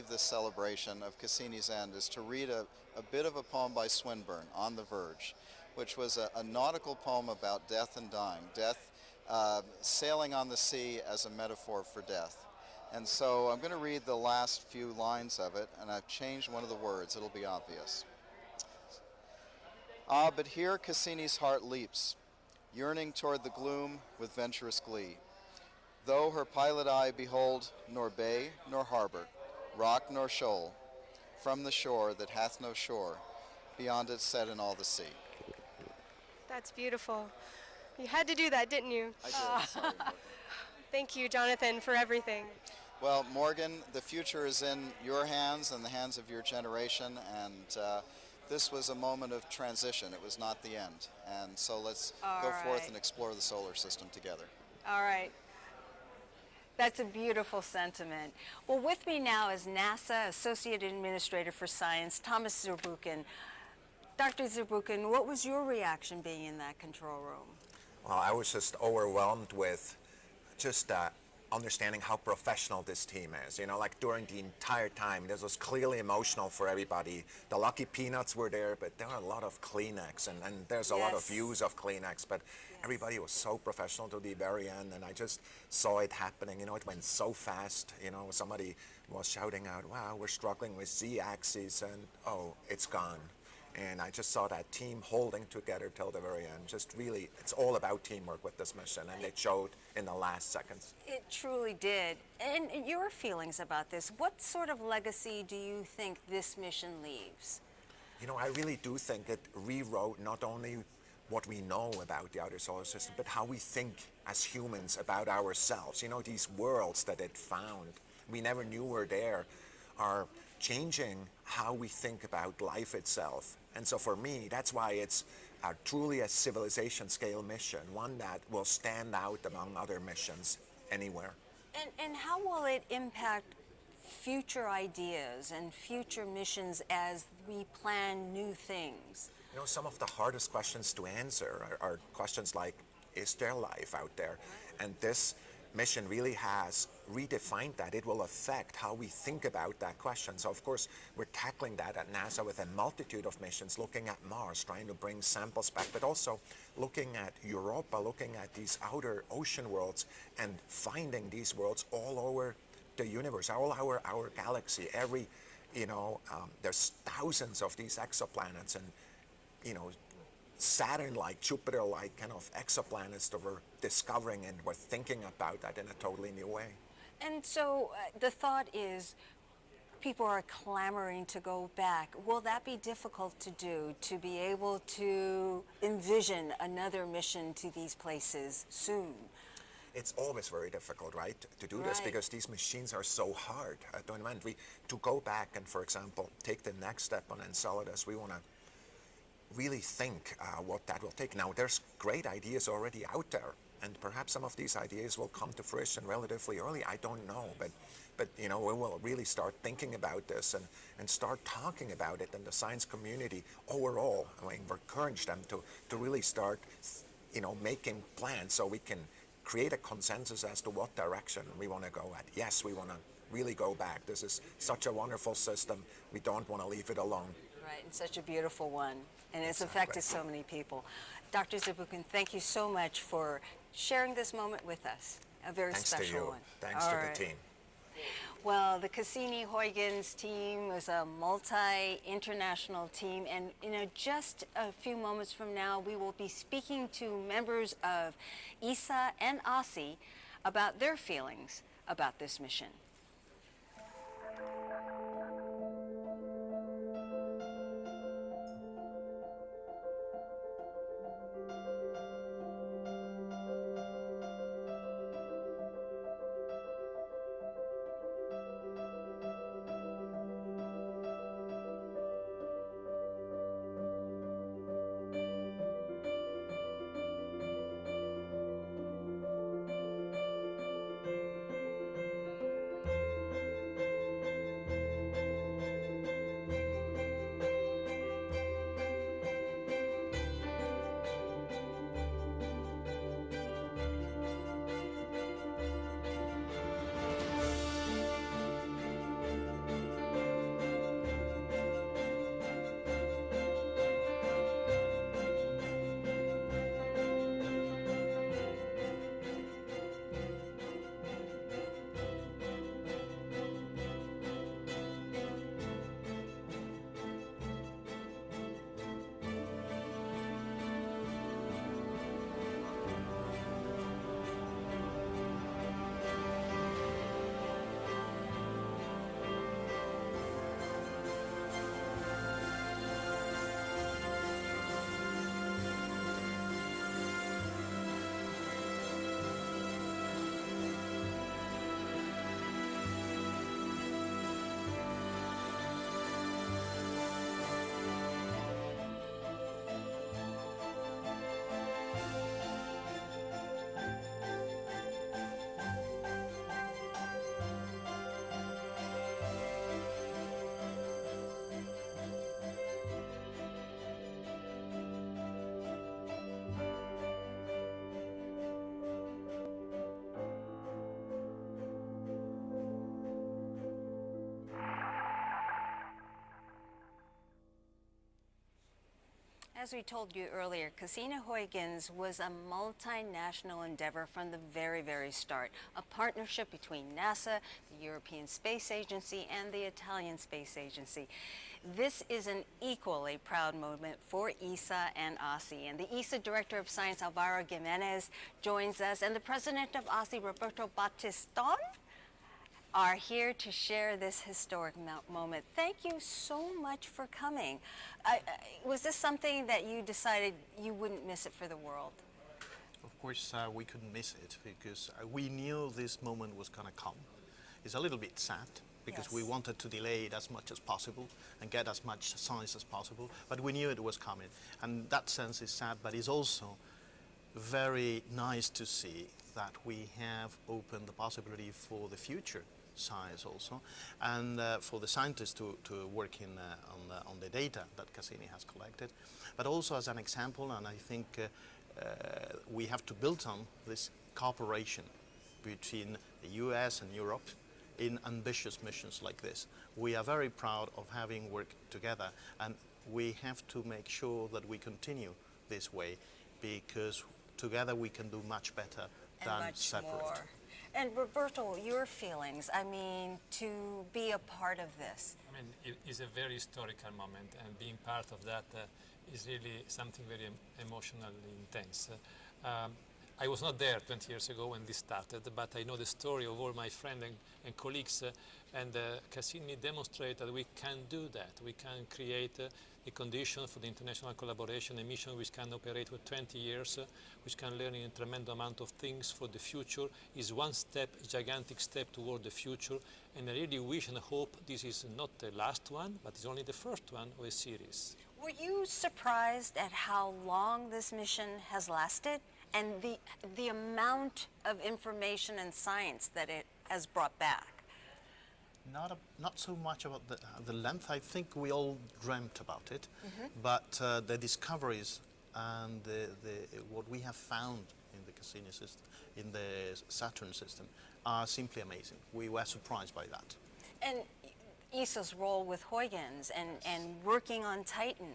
this celebration of Cassini's End is to read a bit of a poem by Swinburne, On the Verge, which was a nautical poem about death and dying, death sailing on the sea as a metaphor for death. And so I'm going to read the last few lines of it, and I've changed one of the words. It'll be obvious. Ah, but here Cassini's heart leaps, yearning toward the gloom with venturous glee. Though her pilot eye behold nor bay nor harbor, rock nor shoal, from the shore that hath no shore, beyond it set in all the sea. That's beautiful. You had to do that, didn't you? I did. Sorry, Morgan. Thank you, Jonathan, for everything. Well, Morgan, the future is in your hands and the hands of your generation, and this was a moment of transition. It was not the end. And so let's go forth and explore the solar system together. All right. That's a beautiful sentiment. Well, with me now is NASA Associate Administrator for Science, Thomas Zurbuchen. Dr. Zurbuchen, what was your reaction being in that control room? Well, I was just overwhelmed with just understanding how professional this team is. You know, like during the entire time, this was clearly emotional for everybody. The Lucky Peanuts were there, but there were a lot of Kleenex, and there's a lot of views of Kleenex, but everybody was so professional to the very end, and I just saw it happening. You know, it went so fast. You know, somebody was shouting out, wow, we're struggling with Z-axis, and oh, it's gone. And I just saw that team holding together till the very end. Just really, it's all about teamwork with this mission, and it showed in the last seconds. It truly did. And your feelings about this, what sort of legacy do you think this mission leaves? You know, I really do think it rewrote not only what we know about the outer solar system, but how we think as humans about ourselves. You know, these worlds that it found, we never knew were there, are changing how we think about life itself. And so for me, that's why it's truly a civilization scale mission, one that will stand out among other missions anywhere. And how will it impact future ideas and future missions as we plan new things? You know, some of the hardest questions to answer are questions like, is there life out there? And this mission really has redefined that. It will affect how we think about that question. So of course, we're tackling that at NASA with a multitude of missions, looking at Mars, trying to bring samples back, but also looking at Europa, looking at these outer ocean worlds and finding these worlds all over the universe, all over our galaxy. Every, you know, there's thousands of these exoplanets, and, you know, Saturn-like, Jupiter-like kind of exoplanets that we're discovering, and we're thinking about that in a totally new way. And so the thought is, people are clamoring to go back. Will that be difficult to do, to be able to envision another mission to these places soon? It's always very difficult, right, to do this, because these machines are so hard to invent. To go back and, for example, take the next step on Enceladus, we want to really think what that will take. Now, there's great ideas already out there, and perhaps some of these ideas will come to fruition relatively early. I don't know, but you know, we will really start thinking about this and start talking about it in the science community overall. I mean, we encourage them to really start, you know, making plans so we can create a consensus as to what direction we want to go at. Yes, we want to really go back. This is such a wonderful system. We don't want to leave it alone. Right, and such a beautiful one, and it's affected so many people. Dr. Zurbuchen, thank you so much for sharing this moment with us. A very special one. Thanks to the team. Well, the Cassini-Huygens team was a multi-international team, and in just a few moments from now, we will be speaking to members of ESA and OSSI about their feelings about this mission. As we told you earlier, Cassini-Huygens was a multinational endeavor from the very, very start, a partnership between NASA, the European Space Agency, and the Italian Space Agency. This is an equally proud moment for ESA and OSSI, and the ESA Director of Science, Alvaro Jimenez, joins us, and the President of OSSI, Roberto Battiston, are here to share this historic moment. Thank you so much for coming. Was this something that you decided you wouldn't miss it for the world? Of course, we couldn't miss it because we knew this moment was going to come. It's a little bit sad because we wanted to delay it as much as possible and get as much science as possible, but we knew it was coming. And that sense is sad, but it's also very nice to see that we have opened the possibility for the future science also, and for the scientists to work on the data that Cassini has collected, but also as an example, and I think we have to build on this cooperation between the US and Europe in ambitious missions like this. We are very proud of having worked together, and we have to make sure that we continue this way, because together we can do much better than separate. More. And Roberto, your feelings, I mean, to be a part of this. I mean, it is a very historical moment, and being part of that is really something very emotionally intense. I was not there 20 years ago when this started, but I know the story of all my friends and colleagues, and Cassini demonstrated that we can do that. We can create the conditions for the international collaboration, a mission which can operate for 20 years, which can learn a tremendous amount of things for the future, is one step, a gigantic step toward the future, and I really wish and hope this is not the last one, but it's only the first one of a series. Were you surprised at how long this mission has lasted and the amount of information and science that it has brought back? Not so much about the length. I think we all dreamt about it, but the discoveries and what we have found in the Cassini system, in the Saturn system, are simply amazing. We were surprised by that. And ESA's role with Huygens and working on Titan,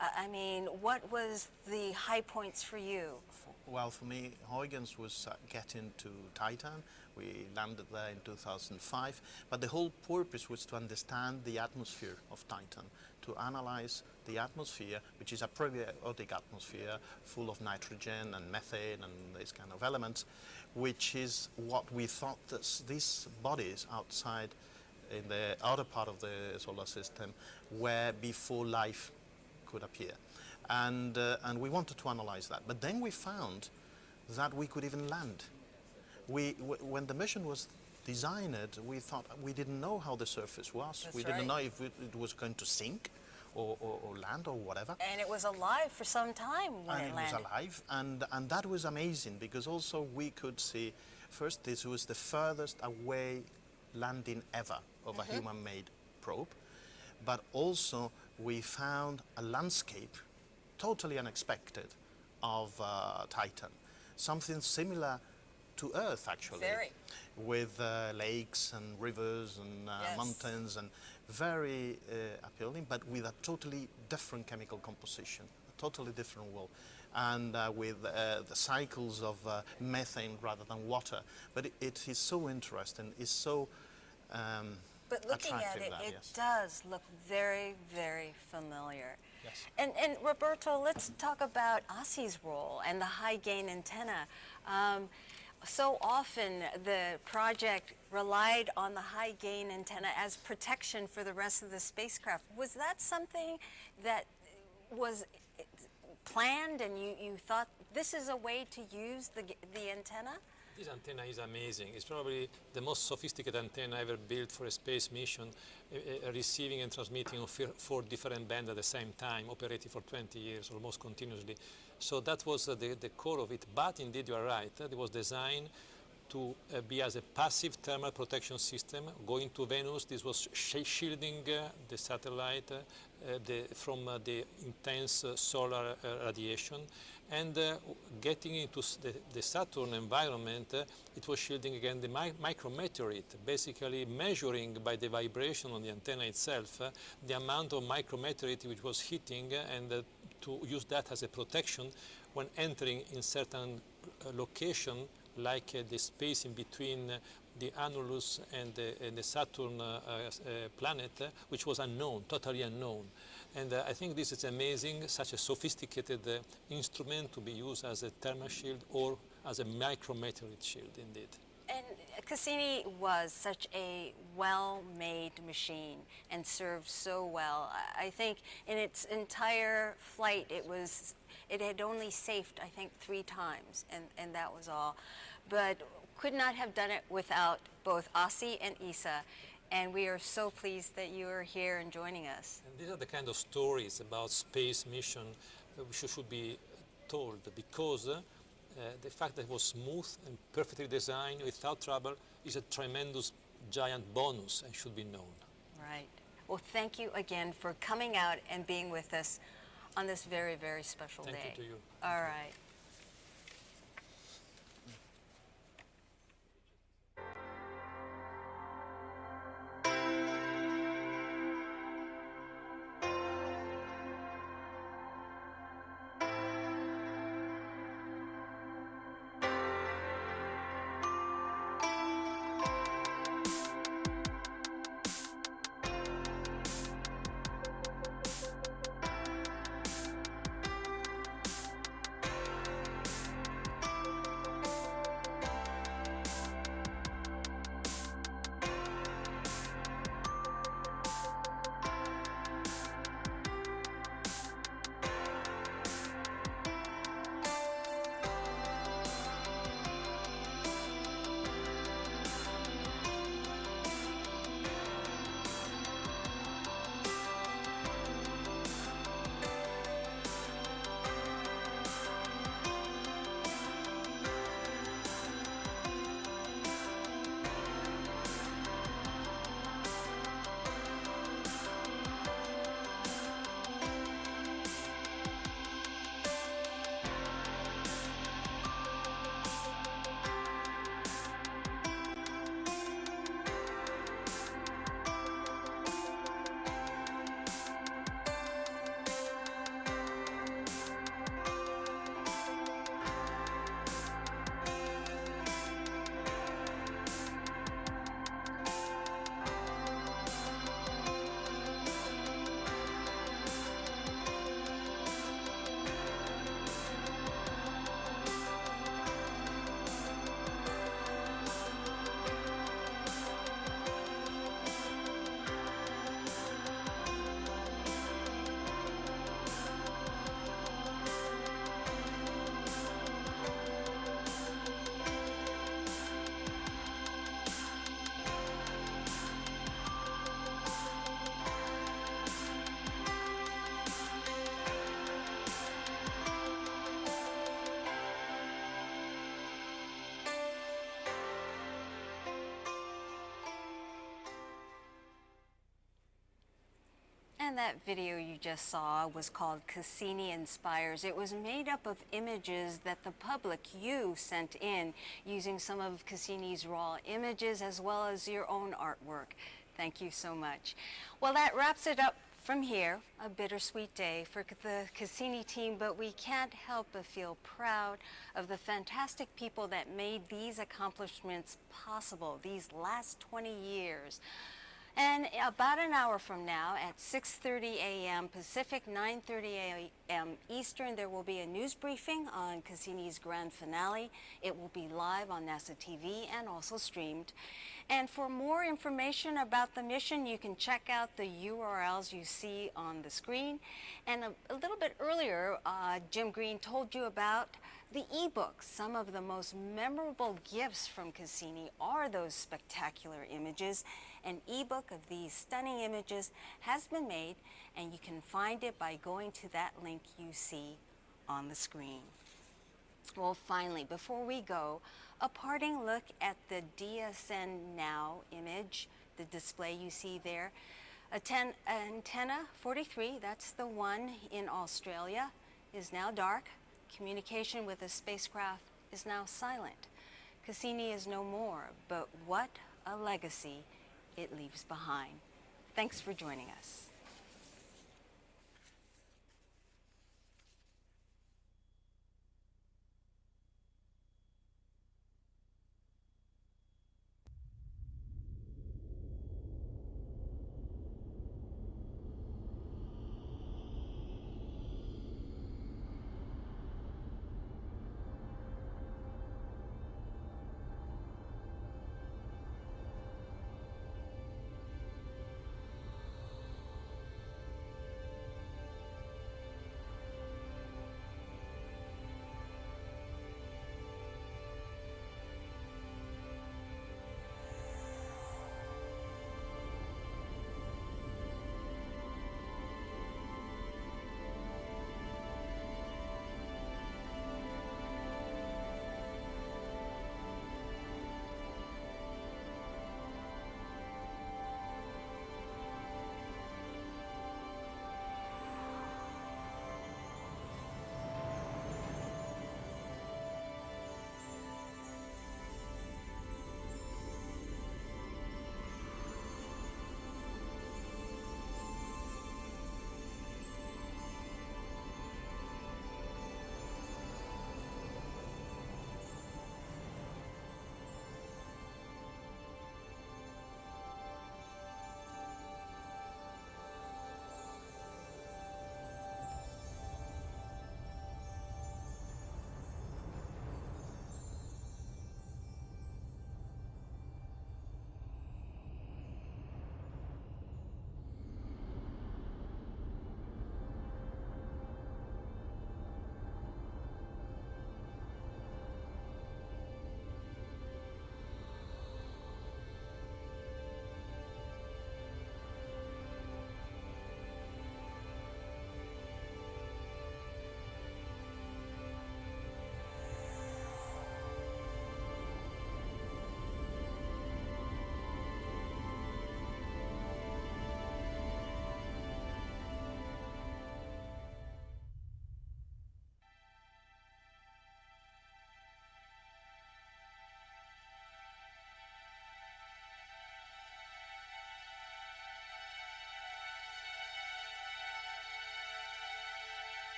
I mean, what was the high points for you? Well, for me, Huygens was getting to Titan. We landed there in 2005, but the whole purpose was to understand the atmosphere of Titan, to analyze the atmosphere, which is a probiotic atmosphere full of nitrogen and methane and these kind of elements, which is what we thought that these bodies outside in the outer part of the solar system were before life could appear. And we wanted to analyze that. But then we found that we could even land. When the mission was designed, we thought we didn't know how the surface was. That's we didn't know if it was going to sink or land or whatever. And it was alive for some time when it landed. It was alive, and that was amazing because also we could see, first, this was the furthest away landing ever of a human-made probe, but also we found a landscape totally unexpected of Titan, something similar to Earth actually, with lakes and rivers and mountains, and very appealing, but with a totally different chemical composition, a totally different world, and with the cycles of methane rather than water. But it is so interesting, it's so but looking at it, it does look very, very familiar. Yes. And Roberto, let's talk about OSSI's role and the high-gain antenna. So often the project relied on the high-gain antenna as protection for the rest of the spacecraft. Was that something that was planned and you thought this is a way to use the antenna? This antenna is amazing. It's probably the most sophisticated antenna ever built for a space mission, receiving and transmitting on 4 different bands at the same time, operating for 20 years, almost continuously. So that was the core of it. But indeed, you are right. It was designed to be as a passive thermal protection system. Going to Venus, this was shielding the satellite from the intense solar radiation. And getting into the Saturn environment, it was shielding again the micrometeorite, basically measuring by the vibration on the antenna itself the amount of micrometeorite which was hitting and to use that as a protection when entering in certain location, like the space in between the annulus and the Saturn planet, which was unknown, totally unknown. And I think this is amazing, such a sophisticated instrument to be used as a thermal shield or as a micrometeorite shield, indeed. And Cassini was such a well-made machine and served so well. I think in its entire flight, it had only safed, I think, 3 times, and that was all. But could not have done it without both Ossie and Isa, and we are so pleased that you are here and joining us. And these are the kind of stories about space mission which should be told, because the fact that it was smooth and perfectly designed without trouble is a tremendous giant bonus and should be known. Right. Well, thank you again for coming out and being with us on this very, very special day. Thank you to you. All right. And that video you just saw was called Cassini Inspires. It was made up of images that the public, you, sent in using some of Cassini's raw images as well as your own artwork. Thank you so much. Well, that wraps it up from here. A bittersweet day for the Cassini team, but we can't help but feel proud of the fantastic people that made these accomplishments possible these last 20 years. And about an hour from now at 6:30 a.m. Pacific, 9:30 a.m. Eastern, there will be a news briefing on Cassini's grand finale. It will be live on NASA TV and also streamed. And for more information about the mission, you can check out the URLs you see on the screen. And a little bit earlier, Jim Green told you about the ebooks. Some of the most memorable gifts from Cassini are those spectacular images. An ebook of these stunning images has been made, and you can find it by going to that link you see on the screen. Well, finally, before we go, a parting look at the DSN Now image, the display you see there. Antenna 43, that's the one in Australia, is now dark. Communication with the spacecraft is now silent. Cassini is no more, but what a legacy it leaves behind. Thanks for joining us.